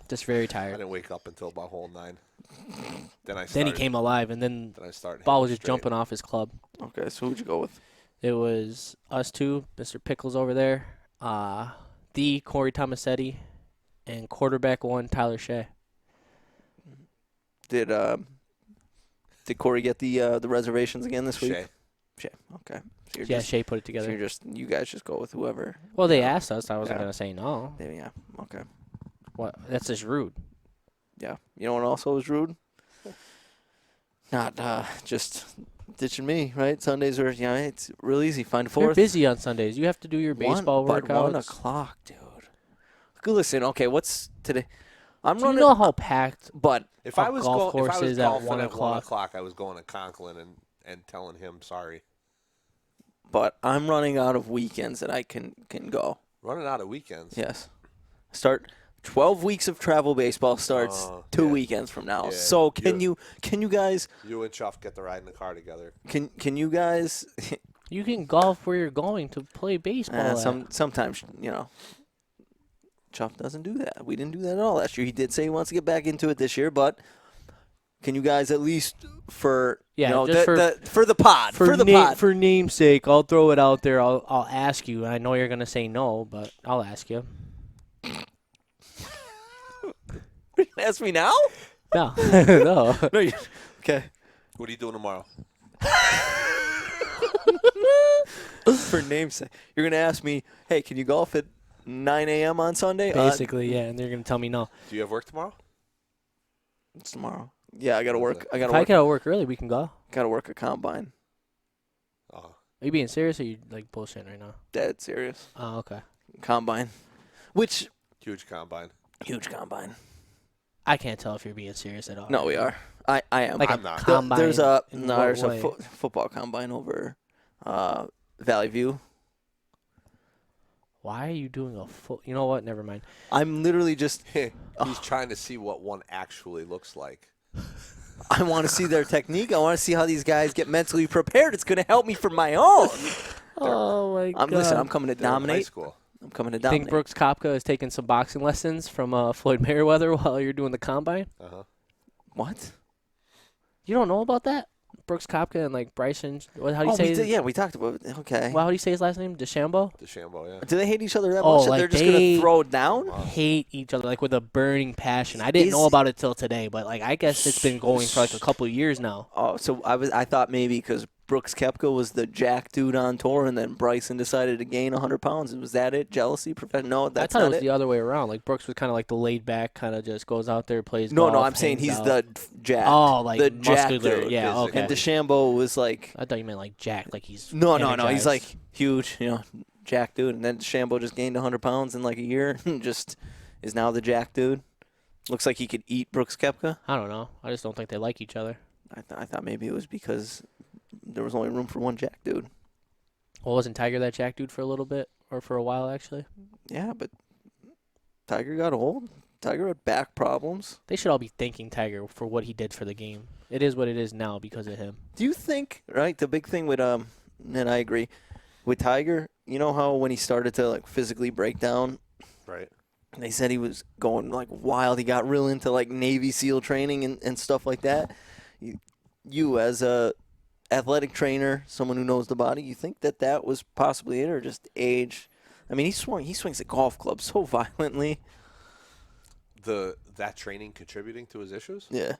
Just very I tired. didn't wake up until about hole 9. Then I started. Then he came alive, and then Then I started. ball was hitting just straight. jumping off his club. Okay, so who'd you go with? It was us two, Mr. Pickles over there, the Corey Tomasetti, and quarterback 1, Tyler Shea. Did Corey get the reservations again this week? Shea. Shea. Okay. So you're Yeah, just, Shea put it so together. you guys just go with whoever. Well, they asked us. I wasn't Yeah. going to say no. Yeah. Okay. What? That's just rude. Yeah. You know what also was rude? Not just ditching me, right? Sundays are it's real easy. Find a You're fourth. busy on Sundays. You have to do your baseball But workouts. 1 o'clock, dude. Listen, okay, what's today? I'm Do you running, know how packed? but If A I was golf go- if I course was is at golfing 1 at 1 o'clock. o'clock, I was going to Conklin and telling him sorry. I'm running out of weekends that I can go. Running out of weekends. Yes. Start 12 weeks of travel baseball starts Oh, 2 yeah. weekends from now. Yeah, So can you guys You and Chuff get to ride in the car together. can you guys You can golf where you're going to play baseball. at. sometimes, Chuff doesn't do that. We didn't do that at all last year. He did say he wants to get back into it this year, but can you guys at least for Yeah, the, just for the pod for the pod for namesake, I'll throw it out there. I'll ask you. I know you're gonna say no, but I'll ask you. ask me now? No, no. No, okay. What are you doing tomorrow? For namesake, you're gonna ask me, hey, can you golf at 9 a.m. on Sunday? Basically, yeah, and they're gonna tell me no. Do you have work tomorrow? It's tomorrow. Yeah, I gotta work. I If I gotta work early, we can go. gotta work a combine. Oh, Are you being serious or are you like bullshitting right now? Dead serious. Oh, okay. Combine, which huge combine. huge combine. I can't tell if you're being serious at all. No, we are. I am. Like I'm a not. combine. There's a in no, what there's a way? football combine over Valley View. Why are you doing a full? You know what? Never mind. I'm literally just. He's trying to see what one actually looks like. I want to see their technique. I want to see how these guys get mentally prepared. It's going to help me for my own. Oh my god. Listen, I'm coming to They're in high dominate. school. I'm coming to Think dominate. Brooks Koepka is taking some boxing lessons from Floyd Mayweather while you're doing the combine? Uh-huh. What? You don't know about that? Brooks Koepka and like Bryson. How do you say? yeah, we talked about it. Okay. Well, how do you say his last name? DeChambeau. DeChambeau, yeah. Do they hate each other that Oh, much that like they're just going they- to throw it down? Hate each other like with a burning passion. I didn't Is- know about it till today, but like I guess it's been going for like a couple of years now. Oh, so I thought maybe because Brooks Koepka was the jack dude on tour, and then Bryson decided to gain 100 pounds. Was that it? Jealousy? No, that's I thought not it was it. the other way around. Like Brooks was kind of like the laid back, kind of just goes out there, plays No, golf. I'm saying hangs he's out. the jack. Oh, like the jack muscular. dude. Yeah, Physically. okay. And DeChambeau was like, I thought you meant like Jack, like he's no, he's energized. like huge, jack dude. And then DeChambeau just gained 100 pounds in like a year, and just is now the jack dude. Looks like he could eat Brooks Koepka. I don't know. I just don't think they like each other. I thought maybe it was because there was only room for one jack dude. Well, wasn't Tiger that Jack dude for a little bit or for a while actually? Yeah, but Tiger got old. Tiger had back problems. They should all be thanking Tiger for what he did for the game. It is what it is now because of him. Do you think, right, the big thing with and I agree, with Tiger, you know how when he started to like physically break down, Right. they said he was going like wild. He got real into like Navy SEAL training and stuff like that. You as a athletic trainer, someone who knows the body, you think that was possibly it or just age? I mean, he swings a golf club so violently. That training contributing to his issues? Yeah.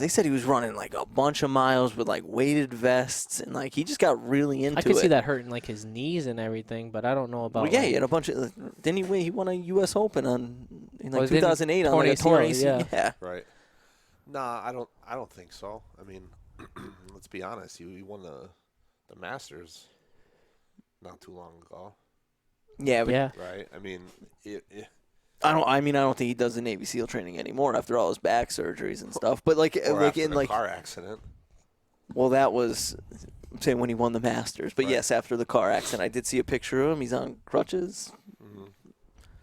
They said he was running like a bunch of miles with like weighted vests and like he just got really into it. I could see that hurting like his knees and everything, but I don't know about. Well, yeah, like, he had a bunch of. Didn't he win? He won a U.S. Open in like Well, didn't 2008 on torn like a torn ACL, ACL. Yeah. Right. Nah, I don't think so. I mean, let's be honest. He won the Masters not too long ago. Yeah, but Yeah. Right. I mean, I don't think he does the Navy SEAL training anymore after all his back surgeries and stuff. But like or like after in the like car accident. well, that was I'm saying when he won the Masters. But Right. yes, after the car accident, I did see a picture of him. He's on crutches. Mm-hmm.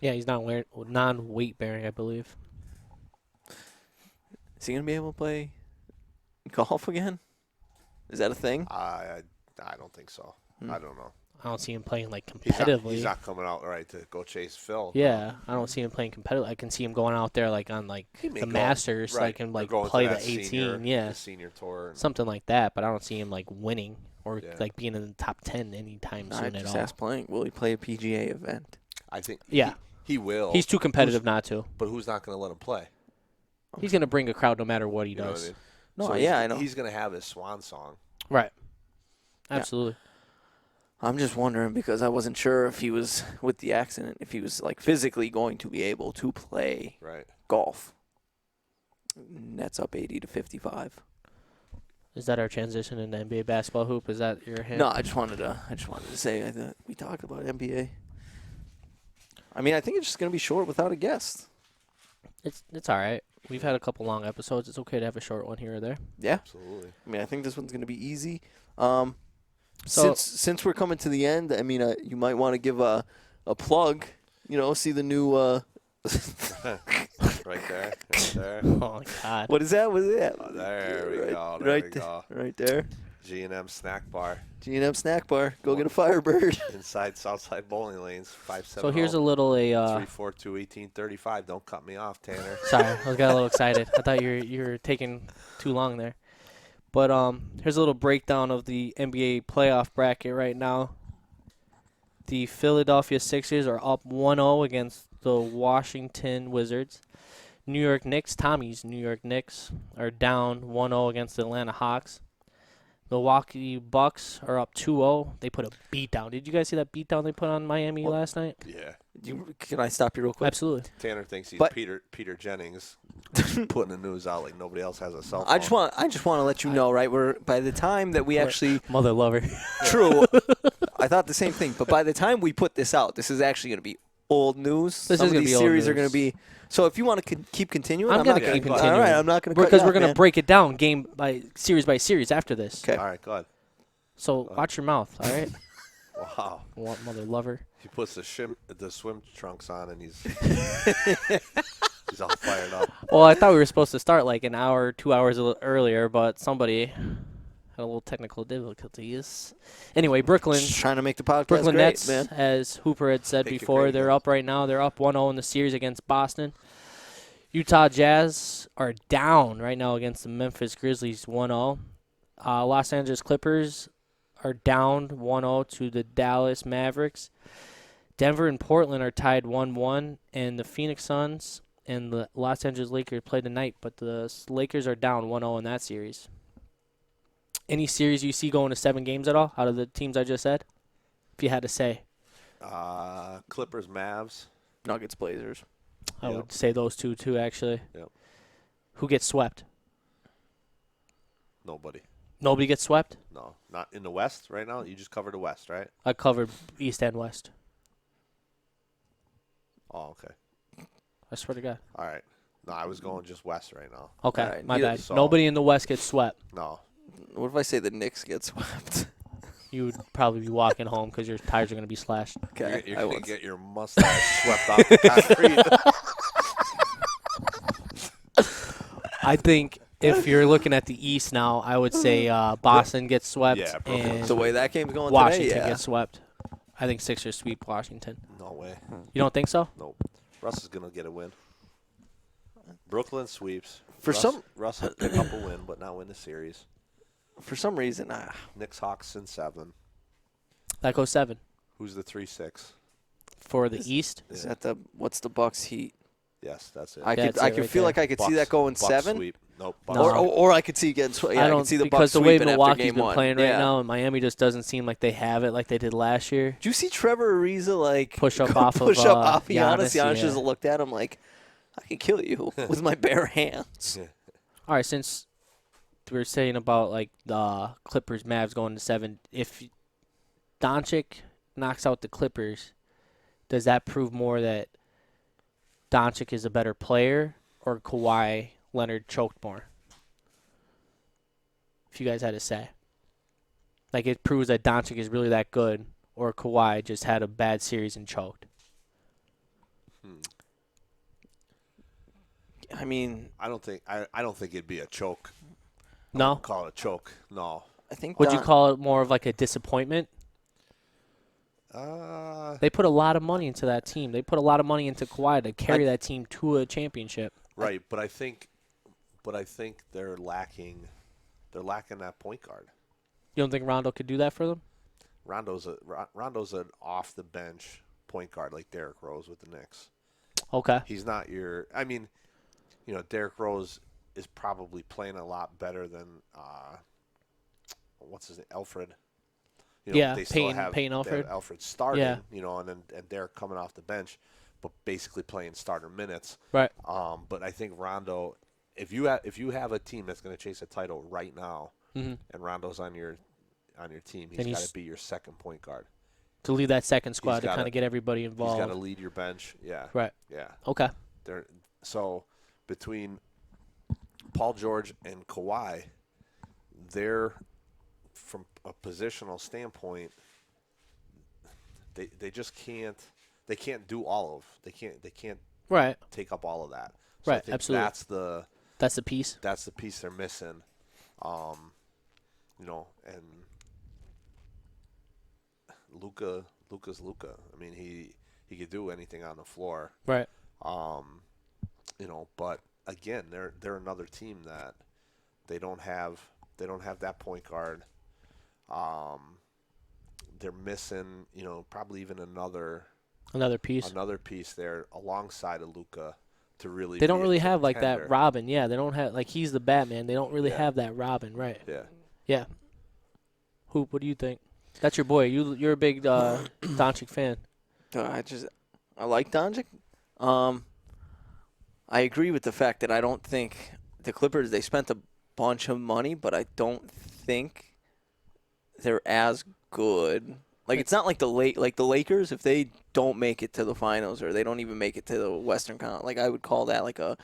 Yeah, he's not non-weight bearing, I believe. Is he gonna be able to play golf again? Is that a thing? I don't think so. I don't know. I don't see him playing like He's competitively. he's not coming out right to go chase Phil. Yeah, I don't see him playing competitively. I can see him going out there like on like He may the go- Masters, right, like and or like going to play the that 18, senior, the senior tour. something like that. But I don't see him like winning or Yeah. like being in the top 10 anytime I soon at just all. asked playing. Will he play a PGA event? I think. Yeah. he will. He's too competitive not to. But who's not going to let him play? He's gonna bring a crowd no matter what he You know does. what I mean? No, So yeah, he's, I know. He's going to have his swan song. Right. Absolutely. I'm just wondering because I wasn't sure if he was with the accident, if he was like physically going to be able to play Right. golf. Nets up 80 to 55. Is that our transition into NBA basketball hoop? Is that your hint? No, I just wanted to say I thought we talked about NBA. I mean, I think it's just going to be short without a guest. It's all right. We've had a couple long episodes. It's okay to have a short one here or there. Yeah. Absolutely. I mean, I think this one's going to be easy. So- Since we're coming to the end, I mean, you might want to give a plug. You know, see the new. Right there. Right there. Oh God. What is that? What is that? Oh, there we Right- go. There right we there. go. Right there. G&M Snack Bar. G&M Snack Bar. Go get a Firebird. Inside Southside Bowling Lanes. 570. So here's a little 342-1835. Don't cut me off, Tanner. Sorry, I got a little excited. I thought you were taking too long there. But here's a little breakdown of the NBA playoff bracket right now. The Philadelphia Sixers are up 1-0 against the Washington Wizards. New York Knicks, Tommy's New York Knicks, are down 1-0 against the Atlanta Hawks. Milwaukee Bucks are up 2-0. They put a beatdown. Did you guys see that beatdown they put on Miami last night? Yeah. Can I stop you real quick? Absolutely. Tanner thinks he's But- Peter Jennings putting the news out like nobody else has a cell phone. I just want to let you know, right? We're by the time that we actually Mother lover. true. I thought the same thing, but by the time we put this out, this is actually going to be old news. This Some is of gonna these be old series are news. going to be. So if you want to keep continuing, I'm not gonna gonna- keep All continuing. right, I'm not going to Because we're going to break it down game by series after this. Okay. All right, go ahead. So watch your mouth, all right? Wow. Mother lover. He puts the swim trunks on and he's he's all fired up. Well, I thought we were supposed to start like an hour, 2 hours earlier, but somebody had a little technical difficulties. Anyway, Brooklyn Just trying to make the podcast Brooklyn great, Nets, man. as Hooper had said Make it before, great, they're man. up right now. They're up 1-0 in the series against Boston. Utah Jazz are down right now against the Memphis Grizzlies 1-0. Los Angeles Clippers are down 1-0 to the Dallas Mavericks. Denver and Portland are tied 1-1, and the Phoenix Suns and the Los Angeles Lakers play tonight, but the Lakers are down 1-0 in that series. Any series you see going to 7 games at all out of the teams I just said? If you had to say. Clippers, Mavs. Nuggets, Blazers. I Yep. would say those two, too, actually. Yep. Who gets swept? Nobody. Nobody gets swept? No, not in the West right now. You just covered the West, right? I covered East and West. Oh, okay. I swear to God. All right. No, I was going just West right now. Okay, All right, my neither- bad. So- Nobody in the West gets swept. No. What if I say the Knicks get swept? You would probably be walking home because your tires are going to be slashed. Okay, You're I going won't. to get your mustache swept off the concrete. I think if you're looking at the East now, I would say Boston gets swept Yeah, Brooklyn. and The way that game's going Washington today, yeah. gets swept. I think Sixers sweep Washington. No way. You don't think so? Nope. Russ is going to get a win. Brooklyn sweeps. For Russ, some- Russ will pick up a win, but not win the series. For some reason, Knicks, Hawks in 7. That goes 7 Who's the 3-6? for the East. is that what's the Bucks Heat? Yes, that's it. I That's could it right feel there. like I could see that going Bucks 7. Sweep. Nope. No. Or I could see getting I I don't could see the because Bucks the way sweeping after Milwaukee's game been 1. playing right Yeah. now, and Miami just doesn't seem like they have it like they did last year. Did you see Trevor Ariza Push up off of, Giannis? Giannis, Giannis yeah. just looked at him like, I can kill you with my bare hands. All right, since we were saying about like the Clippers, Mavs going to 7, if Doncic knocks out the Clippers, does that prove more that Doncic is a better player or Kawhi Leonard choked more? If you guys had to say. Like it proves that Doncic is really that good or Kawhi just had a bad series and choked. I mean, I don't think it'd be a choke. I No? wouldn't call it a choke. No. I think Would you call it more of like a disappointment? They put a lot of money into that team. They put a lot of money into Kawhi to carry that team to a championship. Right, but I think they're lacking that point guard. You don't think Rondo could do that for them? Rondo's an off the bench point guard like Derrick Rose with the Knicks. Okay. He's not your. I mean, Derrick Rose is probably playing a lot better than what's his name, Alfred. Yeah, they still Payne they Alfred. have Alfred starting, Yeah. and Derrick coming off the bench, but basically playing starter minutes. Right. But I think Rondo, if you have a team that's going to chase a title right now, Mm-hmm. and Rondo's on your team, Then he's got to be your second point guard. To lead that second squad He's to gotta- kind of get everybody He's involved. got to lead your bench. Yeah. Right. Yeah. Okay. So between Paul George and Kawhi, they're from a positional standpoint, they just can't do all of they can't Right. take up all of that. So I Right, think absolutely. that's the piece. the piece they're missing. And Luka's Luka. I mean, he could do anything on the floor. Right. But again, they're another team that they don't have that point guard. They're missing, probably even another piece there alongside of Luka to really. They don't be a really have like contender. that Robin. Yeah, they don't have like he's the Batman. They don't really Yeah. have that Robin. Right. Yeah. Yeah. Hoop, what do you think? That's your boy. You're a big Doncic fan. I like Doncic. I agree with the fact that I don't think the Clippers, they spent a bunch of money, but I don't think they're as good. Like it's not like the Lakers, if they don't make it to the finals or they don't even make it to the Western Conference, like I would call that like a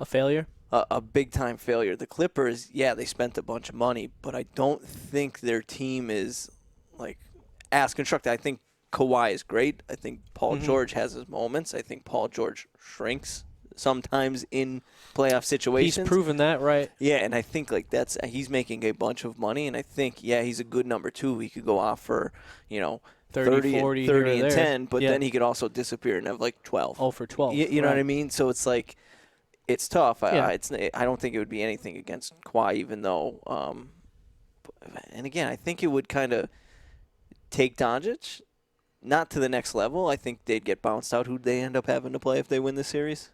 failure. A big time failure. The Clippers, yeah, they spent a bunch of money, but I don't think their team is like as constructed. I think Kawhi is great. I think Paul George has his moments. I think Paul George shrinks sometimes in playoff situations. He's proven that, right? Yeah, and I think like he's making a bunch of money, and I think he's a good number 2. He could go off for 30, 40, 30 here or and there. 10, but Yeah. then he could also disappear and have like 12. Oh, for 12. You know what I Right. mean? So it's like it's tough. Yeah. I don't think it would be anything against Kawhi, even though. And again, I think it would kind of take Doncic not to the next level. I think they'd get bounced out. Who'd they end up having to play if they win the series?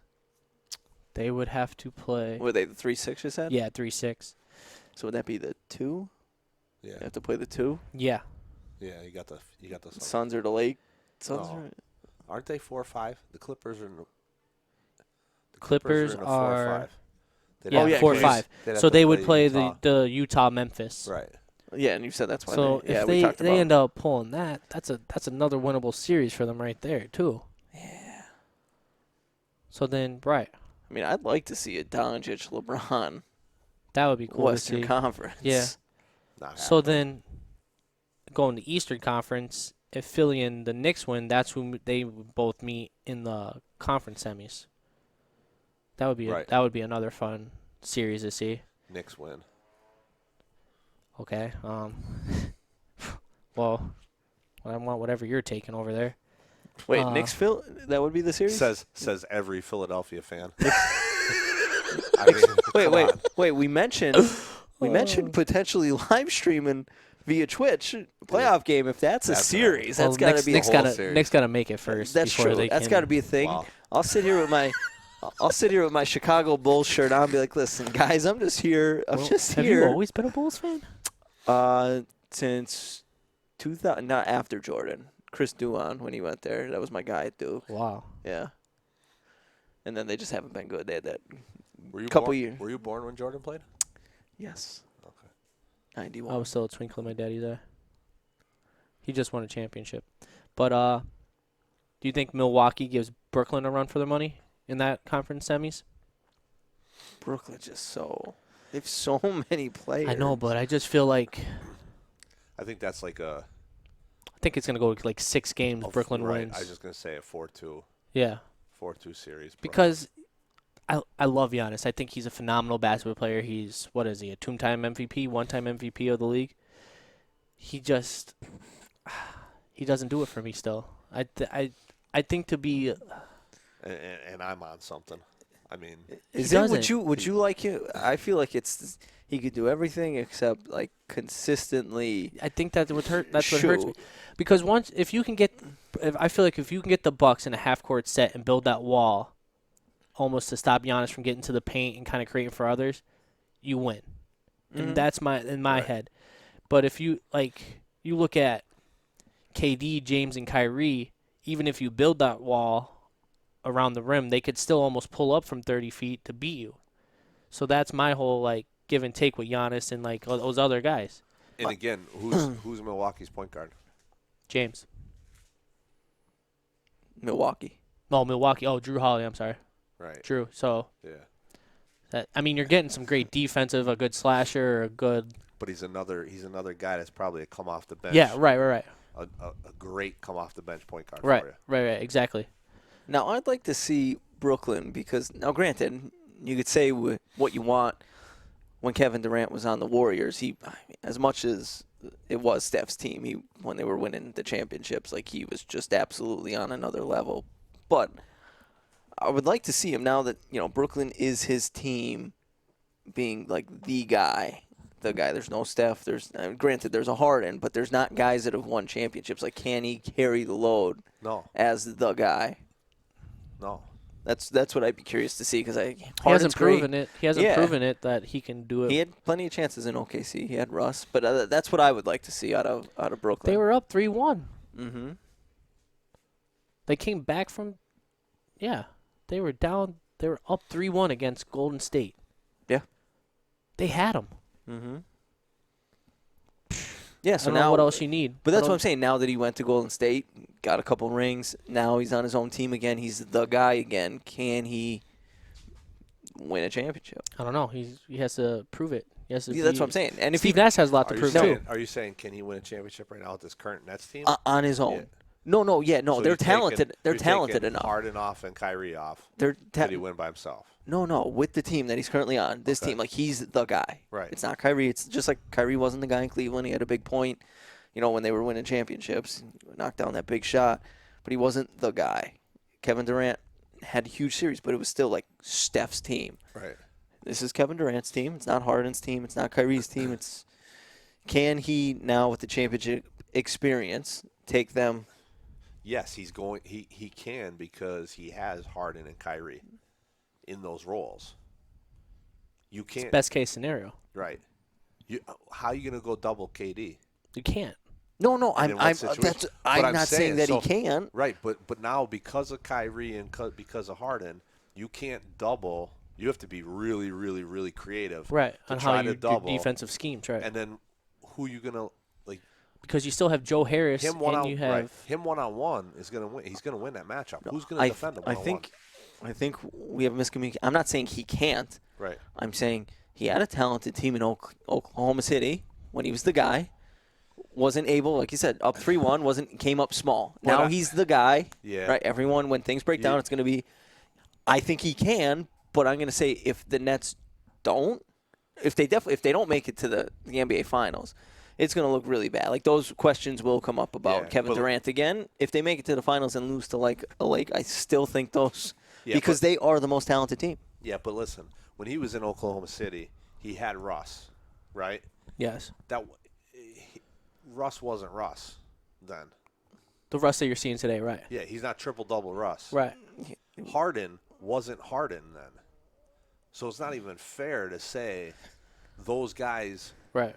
They would have to play. Were they the 3-6 you said? Yeah, 3-6. So would that be the 2? Yeah. You have to play the 2. Yeah. Yeah. You got the Suns. Suns are the late. Suns No. are. Aren't they 4 or 5? The Clippers are. Clippers in a 4 are. or 5. They'd Yeah, have to 4 or play- 5. they'd have So to they would play Utah. the Utah Memphis. Right. Yeah, and you said that's why. So we if talked about they end up pulling that's another winnable series for them right there too. Yeah. So then, right, I mean, I'd like to see a Doncic, LeBron, that would be cool Western to see. Conference. Yeah. Not So happening. then, going to Eastern Conference, if Philly and the Knicks win, that's who they both meet in the conference semis. That would be Right. that would be another fun series to see. Knicks win. Okay. Well, I want whatever you're taking over there. Wait, Knicks, Phil? That would be the series. Says every Philadelphia fan. I mean, come on. Wait. We mentioned potentially live streaming via Twitch playoff game. If that's a That's series, Well, that's got to be Knicks a whole whole series. Nick's gotta make it first. That's before true. They That's can- got to be a thing. Wow. I'll sit here with my I'll sit here with my Chicago Bulls shirt on and be like, listen, guys, I'm just here. I'm just Have here. you always been a Bulls fan? Since 2000, not after Jordan. Chris Duhon, when he went there. That was my guy at Duke. Wow. Yeah. And then they just haven't been good. They had that Were you couple born, years. Were you born when Jordan played? Yes. Okay. 91. I was still a twinkle in my daddy's eye. He just won a championship. But do you think Milwaukee gives Brooklyn a run for their money in that conference semis? Brooklyn just so – they have so many players. I know, but I just feel like I think that's like a I think it's going to go like 6 games. Brooklyn right. wins. I was just gonna say a 4-2 Yeah. 4-2 series. Because I love Giannis. I think he's a phenomenal basketball player. He's, what is he, a 2-time MVP, 1-time MVP of the league? He just he doesn't do it for me still. I think to be and I'm on something. I mean, would you like him? I feel like he could do everything except like consistently. I think that would hurt. That's what hurts me. Because if I feel like if you can get the Bucks in a half court set and build that wall, almost to stop Giannis from getting to the paint and kind of creating for others, you win. And that's in my head. But if you look at KD, James, and Kyrie, even if you build that wall around the rim, they could still almost pull up from 30 feet to beat you. So that's my whole give and take with Giannis and those other guys. and again, who's Milwaukee's point guard? James. Milwaukee. No, Milwaukee. Oh, Drew Holiday. I'm sorry. Right. Drew. So Yeah. you're getting some great defensive, a good slasher, a good. But he's another guy that's probably a come off the bench. Yeah. Right. A great come off the bench point guard Right. for you. Right. Exactly. Now I'd like to see Brooklyn because now, granted, you could say what you want. When Kevin Durant was on the Warriors, he, as much as it was Steph's team, when they were winning the championships, he was just absolutely on another level. But I would like to see him now that Brooklyn is his team, being the guy. There's no Steph. Granted, there's a Harden, but there's not guys that have won championships. Can he carry the load? No. As the guy. No. That's what I'd be curious to see because He hasn't proven it. He hasn't proven it that he can do it. He had plenty of chances in OKC. He had Russ, but that's what I would like to see out of Brooklyn. They were up 3-1. Mm-hmm. They came back from, they were down. They were up 3-1 against Golden State. Yeah. They had them. Mm-hmm. Yeah, so I don't know what else you need. But that's what I'm saying. Now that he went to Golden State, got a couple rings, now he's on his own team again. He's the guy again. Can he win a championship? I don't know. He has to prove it. He has to That's what I'm saying. And if Steve Nash has a lot to prove too. Are you saying can he win a championship right now with this current Nets team? On his own. Yeah. No, So they're talented. They're talented enough. Harden off and Kyrie off. Did he win by himself? No, with the team that he's currently on. This team, he's the guy. Right. It's not Kyrie. It's just like Kyrie wasn't the guy in Cleveland. He had a big point, when they were winning championships. Knocked down that big shot, but he wasn't the guy. Kevin Durant had a huge series, but it was still Steph's team. Right. This is Kevin Durant's team. It's not Harden's team. It's not Kyrie's team. Can he now, with the championship experience, take them? Yes, he's going. He can because he has Harden and Kyrie in those roles. You can't. It's best case scenario. Right. How are you going to go double KD? You can't. No. I'm not saying that he can. Right, but now because of Kyrie and because of Harden, you can't double. You have to be really, really, really creative. Right. To on try how to you double. do defensive schemes, right? And then who you going to because you still have Joe Harris him and one-on-one is going to win. He's going to win that matchup. Who's going to defend him one-on-one? I think we have miscommunication. I'm not saying he can't. Right. I'm saying he had a talented team in Oklahoma City when he was the guy. Wasn't able, like you said, up 3-1. Came up small. Now he's the guy. Yeah. Right. Everyone, when things break down, it's going to be. I think he can, but I'm going to say if the Nets don't, if they don't make it to the NBA Finals, it's going to look really bad. Those questions will come up about Kevin Durant again. If they make it to the finals and lose to a Lake, I still think those because they are the most talented team. Yeah, but listen, when he was in Oklahoma City, he had Russ, right? yes. Russ wasn't Russ then. The Russ that you're seeing today, right? Yeah, he's not triple-double Russ. Right. Harden wasn't Harden then. So it's not even fair to say those guys Right.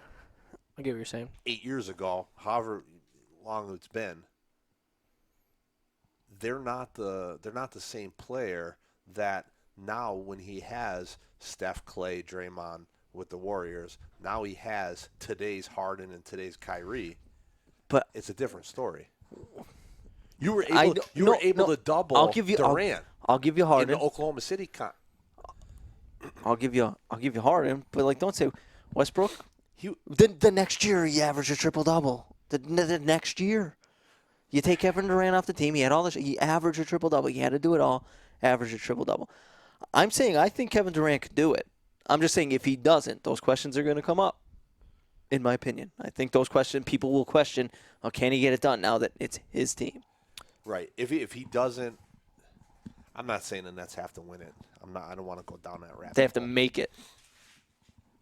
I get what you're saying. 8 years ago, however long it's been, they're not the same player that now when he has Steph, Clay, Draymond with the Warriors, now he has today's Harden and today's Kyrie. But it's a different story. You were able to double Durant. I'll give you Harden. In the Oklahoma City I'll give you Harden, but like don't say Westbrook. The next year he averaged a triple double. The next year, you take Kevin Durant off the team. He had all this. He averaged a triple double. He had to do it all. Average a triple double. I'm saying I think Kevin Durant could do it. I'm just saying if he doesn't, those questions are going to come up. In my opinion, I think those questions people will question. Oh, can he get it done now that it's his team? Right. If he doesn't, I'm not saying the Nets have to win it. I don't want to go down that rabbit hole. They have to make it.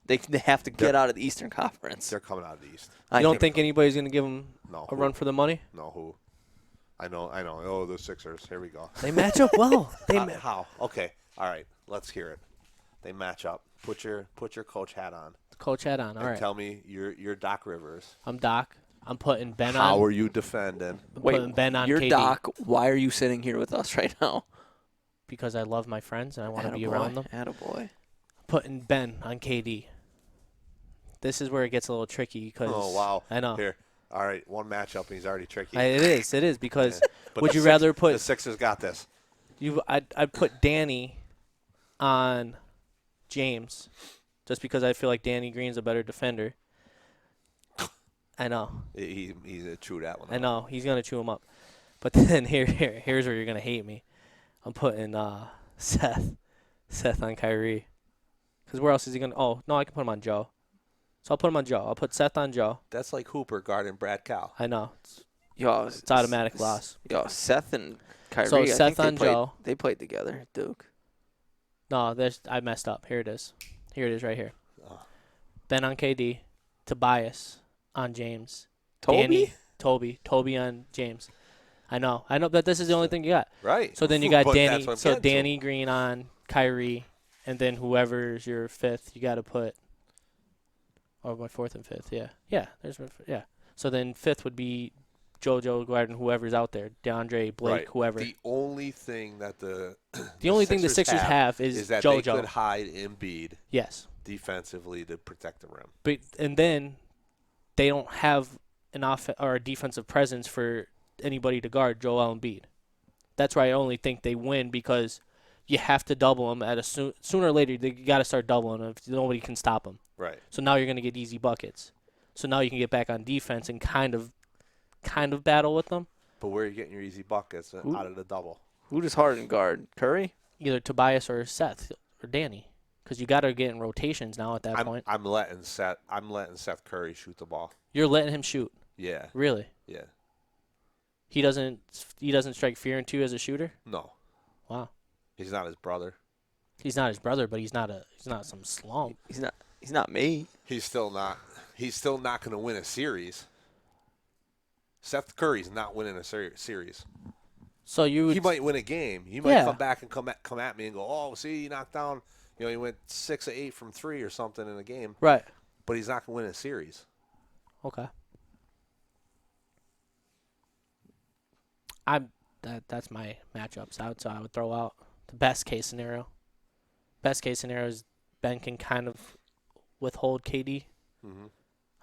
They have to get out of the Eastern Conference. They're coming out of the East. You don't think anybody's going to give them a run for the money? No, who? I know. Oh, the Sixers. Here we go. They match up well. How? Okay. All right. Let's hear it. They match up. Put your coach hat on. Coach hat on. All right. Tell me you're Doc Rivers. I'm Doc. I'm putting Ben on. How are you defending? Putting Ben on you're KD. Doc. Why are you sitting here with us right now? Because I love my friends and I want to be around them. Attaboy. Putting Ben on KD. This is where it gets a little tricky because. Oh wow! I know. Here, all right, one matchup and he's already tricky. It is because. But would you rather put the Sixers got this? I'd put Danny on James, just because I feel like Danny Green's a better defender. I know. He's a chew that one. I know he's gonna chew him up, but then here's where you're gonna hate me. I'm putting Seth on Kyrie, because where else is he gonna? Oh no, I can put him on Joe. So I'll put him on Joe. I'll put Seth on Joe. That's like Hooper guarding Brad Cal. I know. It's automatic loss. Seth and Kyrie. So Seth on Joe. They played together at Duke. No, I messed up. Here it is. Here it is right here. Oh. Ben on KD. Tobias on James. Toby on James. I know, but this is the only thing you got. Right. So then you got But Danny. that's what I'm So getting to. Danny Green on Kyrie, and then whoever's your fifth, you got to put. Or my fourth and fifth, yeah. Yeah. So then fifth would be JoJo Gordon, whoever's out there, DeAndre, Blake, Right. whoever. The only thing that the Sixers have is that JoJo. they could hide Embiid Yes. defensively to protect the rim. And then they don't have an or a defensive presence for anybody to guard Joel Embiid. That's why I only think they win, because you have to double them at a sooner or later. They got to start doubling them if nobody can stop them. Right. So now you're going to get easy buckets. So now you can get back on defense and kind of battle with them. But where are you getting your easy buckets out of the double? Who does Harden guard? Curry? Either Tobias or Seth or Danny, because you got to get in rotations now at that point. I'm letting Seth Curry shoot the ball. You're letting him shoot. Yeah. Really? Yeah. He doesn't strike fear into you as a shooter? No. Wow. He's not his brother. He's not his brother, but he's not some slump. He's not me. He's still not going to win a series. Seth Curry's not winning a series. So he might win a game. He might come back and come at me and go, "Oh, see, he knocked down. He went 6 of 8 from 3 or something in a game." Right. But he's not going to win a series. Okay. That's my matchups. So I would throw out the best case scenario. Best case scenario is Ben can kind of withhold KD. Mm-hmm.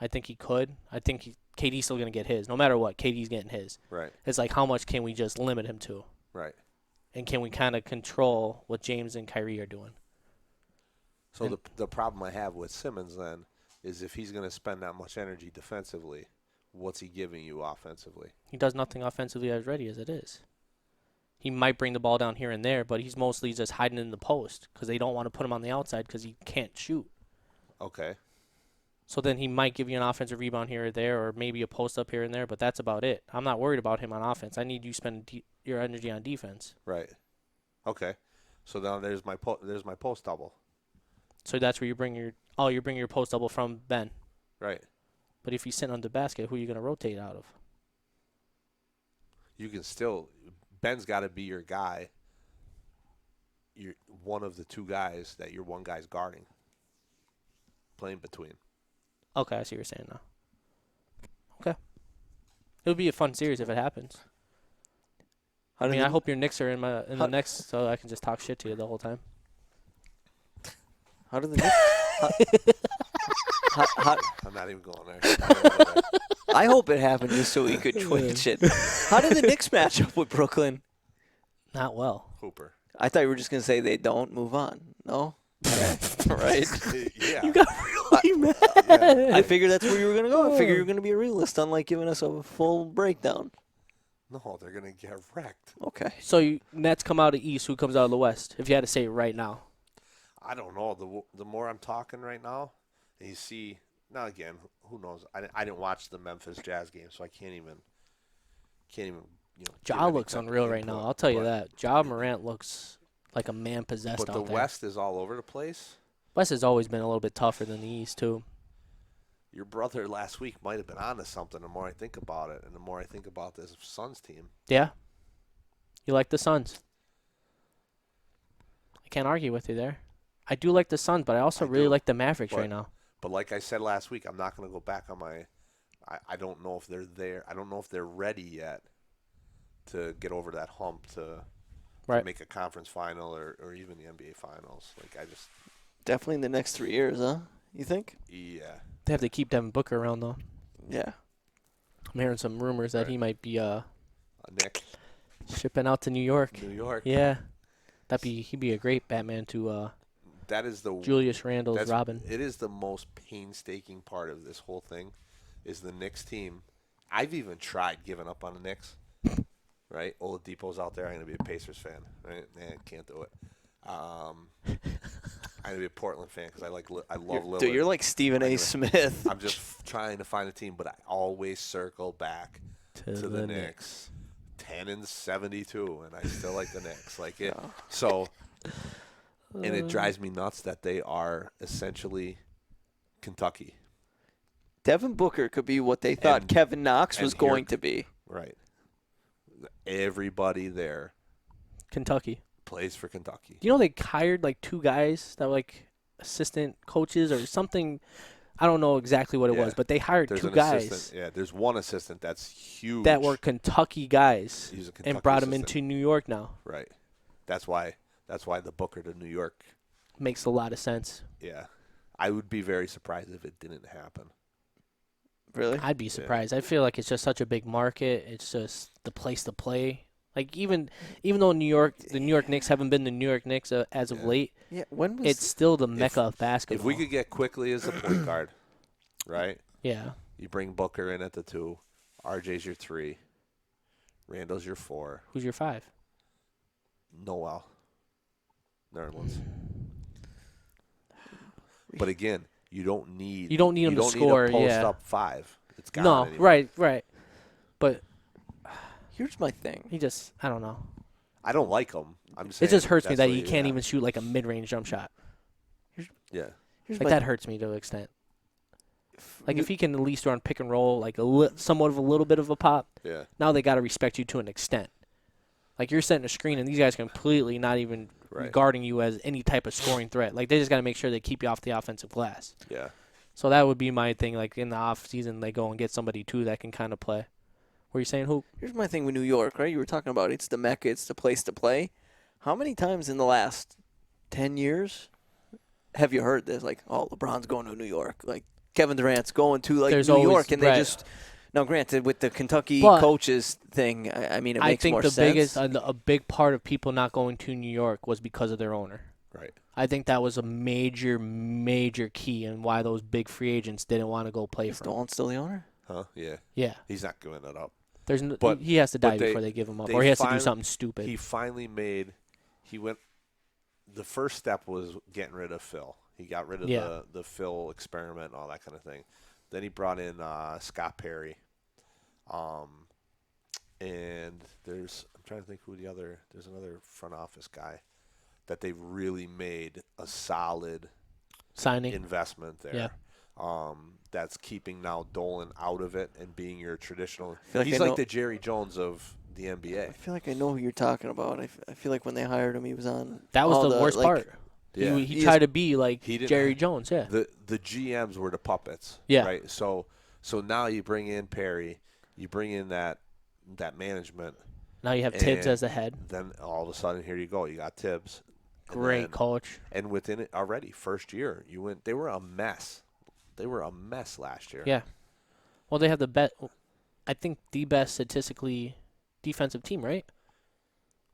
I think he could. I think KD's still going to get his. No matter what, KD's getting his. Right. It's like, how much can we just limit him to? Right. And can we kind of control what James and Kyrie are doing? So the problem I have with Simmons then is if he's going to spend that much energy defensively, what's he giving you offensively? He does nothing offensively as ready as it is. He might bring the ball down here and there, but he's mostly just hiding in the post because they don't want to put him on the outside because he can't shoot. Okay. So then he might give you an offensive rebound here or there, or maybe a post up here and there, but that's about it. I'm not worried about him on offense. I need you to spend your energy on defense. Right. Okay. So now there's my post double. So that's where you bring your post double from Ben. Right. But if he's sitting on the basket, who are you going to rotate out of? You can still Ben's got to be your guy you're one of the two guys that your one guy's guarding, playing between. Okay, I see what you're saying now. Okay. It would be a fun series if it happens. I mean, I hope your Knicks are in the next, so I can just talk shit to you the whole time. How do the Knicks? I'm not even going there. I hope it happened just so we could twitch it. How did the Knicks match up with Brooklyn? Not well. Hooper. I thought you were just going to say they don't move on. No? Right? Yeah. You got really mad. Yeah. I figured that's where you were going to go. I figured you were going to be a realist, unlike giving us a full breakdown. No, they're going to get wrecked. Okay. So Nets come out of the East. Who comes out of the West? If you had to say it right now. I don't know. The more I'm talking right now, and you see, now again, who knows? I didn't watch the Memphis Jazz game, so I can't even. Ja looks unreal right now. I'll tell you that. Ja Morant looks like a man possessed out there. there. But the West is all over the place. West has always been a little bit tougher than the East too. Your brother last week might have been onto something. The more I think about it, and the more I think about this Suns team. Yeah. You like the Suns. I can't argue with you there. I do like the Suns, but I also really like the Mavericks right now. But like I said last week, I'm not going to go back on my. I don't know if they're there. I don't know if they're ready yet to get over that hump to make a conference final or even the NBA finals. Like I just definitely in the next 3 years, huh? You think? Yeah. They have to keep Devin Booker around though. Yeah. I'm hearing some rumors that he might be Nick shipping out to New York. New York. Yeah. He'd be a great Batman to that is the Julius Randle's Robin. It is the most painstaking part of this whole thing is the Knicks team. I've even tried giving up on the Knicks. Right? Oladipo's out there. I'm going to be a Pacers fan. Right? Nah, can't do it. I'm going to be a Portland fan because I love Lillard. Dude, you're like Stephen A. Smith. I'm just trying to find a team, but I always circle back to the Knicks. 10-72, and I still like the Knicks. Like it. So, and it drives me nuts that they are essentially Kentucky. Devin Booker could be what they thought Kevin Knox was going to be. Right. Everybody there. Kentucky. Plays for Kentucky. You know they hired like two guys that were like assistant coaches or something. I don't know exactly what it was, but they hired two guys. Yeah, there's one assistant that's huge. That were Kentucky guys and brought him into New York now. Right. That's why the Booker to New York makes a lot of sense. Yeah. I would be very surprised if it didn't happen. Really? I'd be surprised. I feel like it's just such a big market. It's just the place to play. Like even though the New York Knicks haven't been the New York Knicks as of late. Yeah, it's still the mecca of basketball. If we could get quickly as the point guard, right? Yeah. You bring Booker in at the 2, RJ's your 3, Randall's your 4. Who's your 5? Noel. Nerlens. But again, you don't need him to score. Need a post up 5. It's gone. No, anymore. right. But here's my thing. I don't know. I don't like him. I'm just saying it just hurts me that he what can't even shoot like a mid-range jump shot. That hurts me to an extent. Like if he can at least run pick and roll, like somewhat of a little bit of a pop. Yeah. Now they got to respect you to an extent. Like you're setting a screen and these guys completely not even regarding you as any type of scoring threat. Like they just got to make sure they keep you off the offensive glass. Yeah. So that would be my thing. Like in the off season, they go and get somebody too that can kind of play. Were you saying who? Here's my thing with New York, right? You were talking about it's the mecca, it's the place to play. How many times in the last 10 years have you heard this? Like, oh, LeBron's going to New York. Like, Kevin Durant's going to, like, New York. And they just – now, granted, with the Kentucky coaches thing, I mean, it makes more sense. I think a big part of people not going to New York was because of their owner. Right. I think that was a major, major key in why those big free agents didn't want to go play for him. Is Dolan still the owner? Huh? Yeah. Yeah. He's not giving it up. He has to die before they give him up, or he has to do something stupid. He finally the first step was getting rid of Phil. He got rid of the Phil experiment and all that kind of thing. Then he brought in Scott Perry. And I'm trying to think there's another front office guy that they've really made a solid signing investment there. Yeah. That's keeping now Dolan out of it and being your traditional. Like he's like the Jerry Jones of the I NBA. feel like I know who you're talking about. I feel like when they hired him, he was on. That was all the worst like, part. Yeah. He tried to be like He didn't Jerry have- Jones. Yeah. The GMs were the puppets. Yeah. Right. So now you bring in Perry, you bring in that management. Now you have Tibbs And as the head. Then all of a sudden, here you go. You got Tibbs. And Great then- coach. And within it already, first year, they were a mess. They were a mess last year. Yeah. Well, they have the best. I think the best statistically defensive team, right?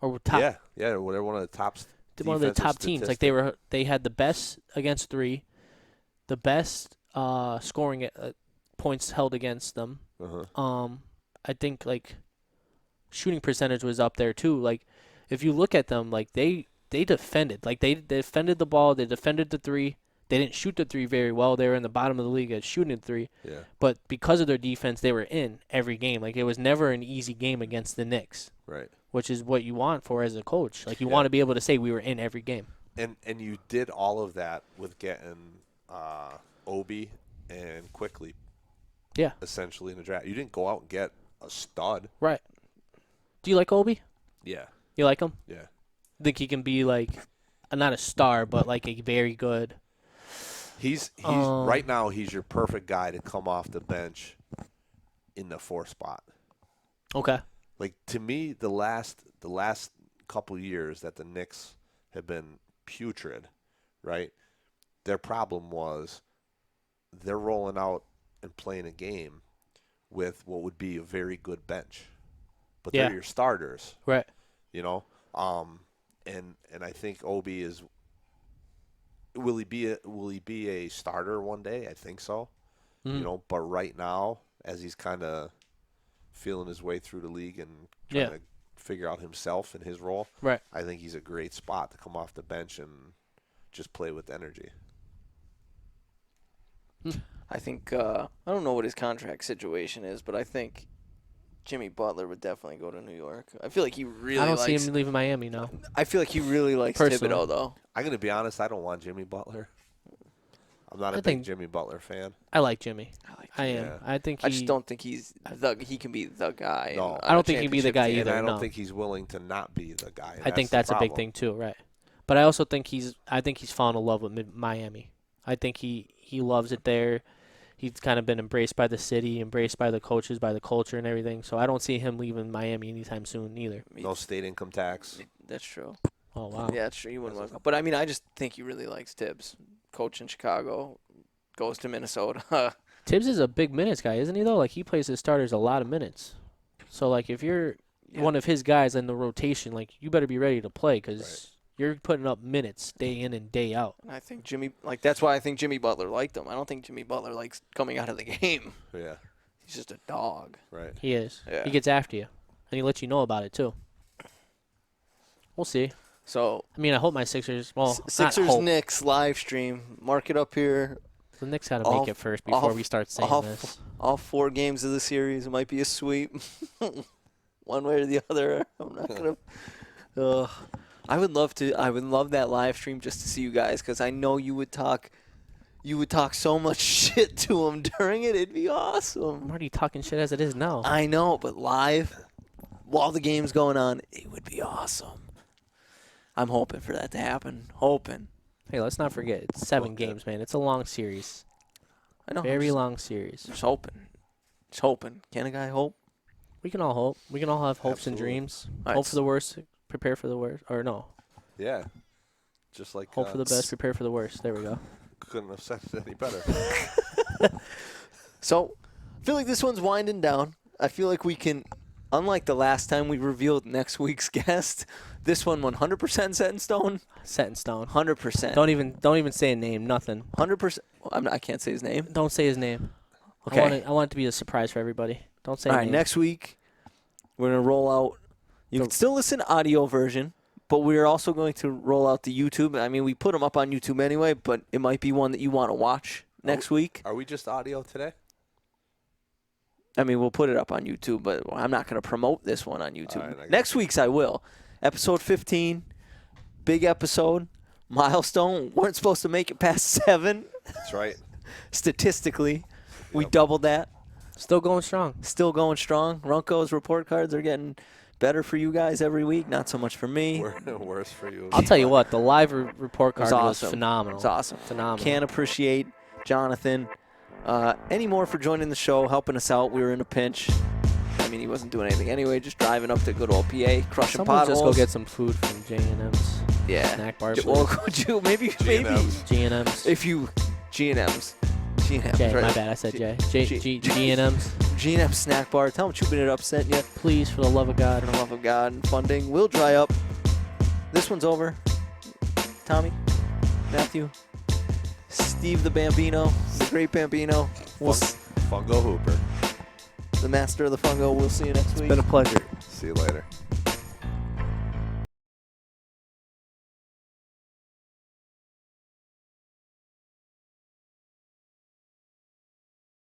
Or top. Yeah. Well, they're one of the top. One of the top teams. Like they had the best against three, the best scoring points held against them. Uh-huh. I think like shooting percentage was up there too. Like if you look at them, like they defended. Like they defended the ball. They defended the three. They didn't shoot the three very well. They were in the bottom of the league at shooting the three. Yeah. But because of their defense, they were in every game. Like it was never an easy game against the Knicks. Right. Which is what you want for as a coach. Like you want to be able to say we were in every game. And you did all of that with getting Obi and Quickly. Yeah. Essentially in the draft, you didn't go out and get a stud. Right. Do you like Obi? Yeah. You like him? Yeah. Think he can be like, not a star, but like a very good. He's right now. He's your perfect guy to come off the bench in the 4 spot. Okay. Like to me, the last couple years that the Knicks have been putrid, right? Their problem was they're rolling out and playing a game with what would be a very good bench, but they're your starters, right? You know, and I think Obi is. Will he be a starter one day? I think so. You know, but right now, as he's kind of feeling his way through the league and trying to figure out himself and his role, right? I think he's a great spot to come off the bench and just play with energy. I think I don't know what his contract situation is, but I think Jimmy Butler would definitely go to New York. I feel like he really. I don't see likes, him leaving Miami now. I feel like he really likes Personally. Thibodeau, though. I'm gonna be honest. I don't want Jimmy Butler. I'm not a big Jimmy Butler fan. I like Jimmy. I am. Yeah. I think I just don't think he can be the guy. No. I don't think he'd be the guy team. either. And I don't no. think he's willing to not be the guy. I think that's a big thing too, right? But I also think he's fallen in love with Miami. I think he loves it there. He's kind of been embraced by the city, embraced by the coaches, by the culture and everything. So I don't see him leaving Miami anytime soon either. No state income tax. That's true. Oh wow. Yeah, that's true. You wouldn't want to. But I mean, I just think he really likes Tibbs. Coach in Chicago, goes to Minnesota. Tibbs is a big minutes guy, isn't he though? Like he plays his starters a lot of minutes. So like if you're one of his guys in the rotation, like you better be ready to play because you're putting up minutes day in and day out. And I think that's why I think Jimmy Butler liked him. I don't think Jimmy Butler likes coming out of the game. Yeah. He's just a dog. Right. He is. Yeah. He gets after you, and he lets you know about it too. We'll see. So I mean, I hope my Sixers. Well, Sixers not hope. Knicks live stream. Mark it up here. The Knicks got to make it first before we start saying this. All 4 games of the series. It might be a sweep, one way or the other. I'm not gonna. I would love to. I would love that live stream just to see you guys because I know you would talk. You would talk so much shit to him during it. It'd be awesome. I'm already talking shit as it is now. I know, but live, while the game's going on, it would be awesome. I'm hoping for that to happen. Hoping. Hey, let's not forget, it's 7 games, man. It's a long series. I know. Very long series. Just hoping. Just hoping. Can a guy hope? We can all hope. We can all have hopes and Absolutely. dreams. All right, Hope for the worst, prepare for the worst. Or no, Yeah. Just like hope for the best, prepare for the worst. There we go. Couldn't have said it any better. So, I feel like this one's winding down. I feel like we can, unlike the last time we revealed next week's guest, this one 100% set in stone. Set in stone. 100%. Don't even say a name. Nothing. 100%. I can't say his name. Don't say his name. Okay. I want it to be a surprise for everybody. Don't say All a right, name. next week, we're going to roll out. You can still listen to audio version, but we're also going to roll out the YouTube. I mean, we put them up on YouTube anyway, but it might be one that you want to watch next week. Are we just audio today? I mean, we'll put it up on YouTube, but I'm not going to promote this one on YouTube. All right, Next week's I will. Episode 15, big episode, milestone. Weren't supposed to make it past 7. That's right. Statistically, we doubled that. Still going strong. Still going strong. Runco's report cards are getting better for you guys every week, not so much for me. Worse for you. I'll tell you what, the live report It was card was awesome. phenomenal. It's awesome. Phenomenal. Can't appreciate Jonathan anymore for joining the show, helping us out. We were in a pinch. I mean, he wasn't doing anything anyway, just driving up to good old PA, crushing Someone potholes. just go get some food from J&M's. yeah. Snack bar, Well, please. could you maybe G&M's. if you G&M's. G&M's, J, right? my bad, I said J. G- G&M's. G&M snack bar. Tell them Chooping It Up sent you. Please, for the love of God. For the love of God, and funding will dry up. This one's over. Tommy, Matthew, Steve the Bambino, the great Bambino, Fungo Hooper. the master of the fungo. We'll see you next week. It's been a pleasure. See you later.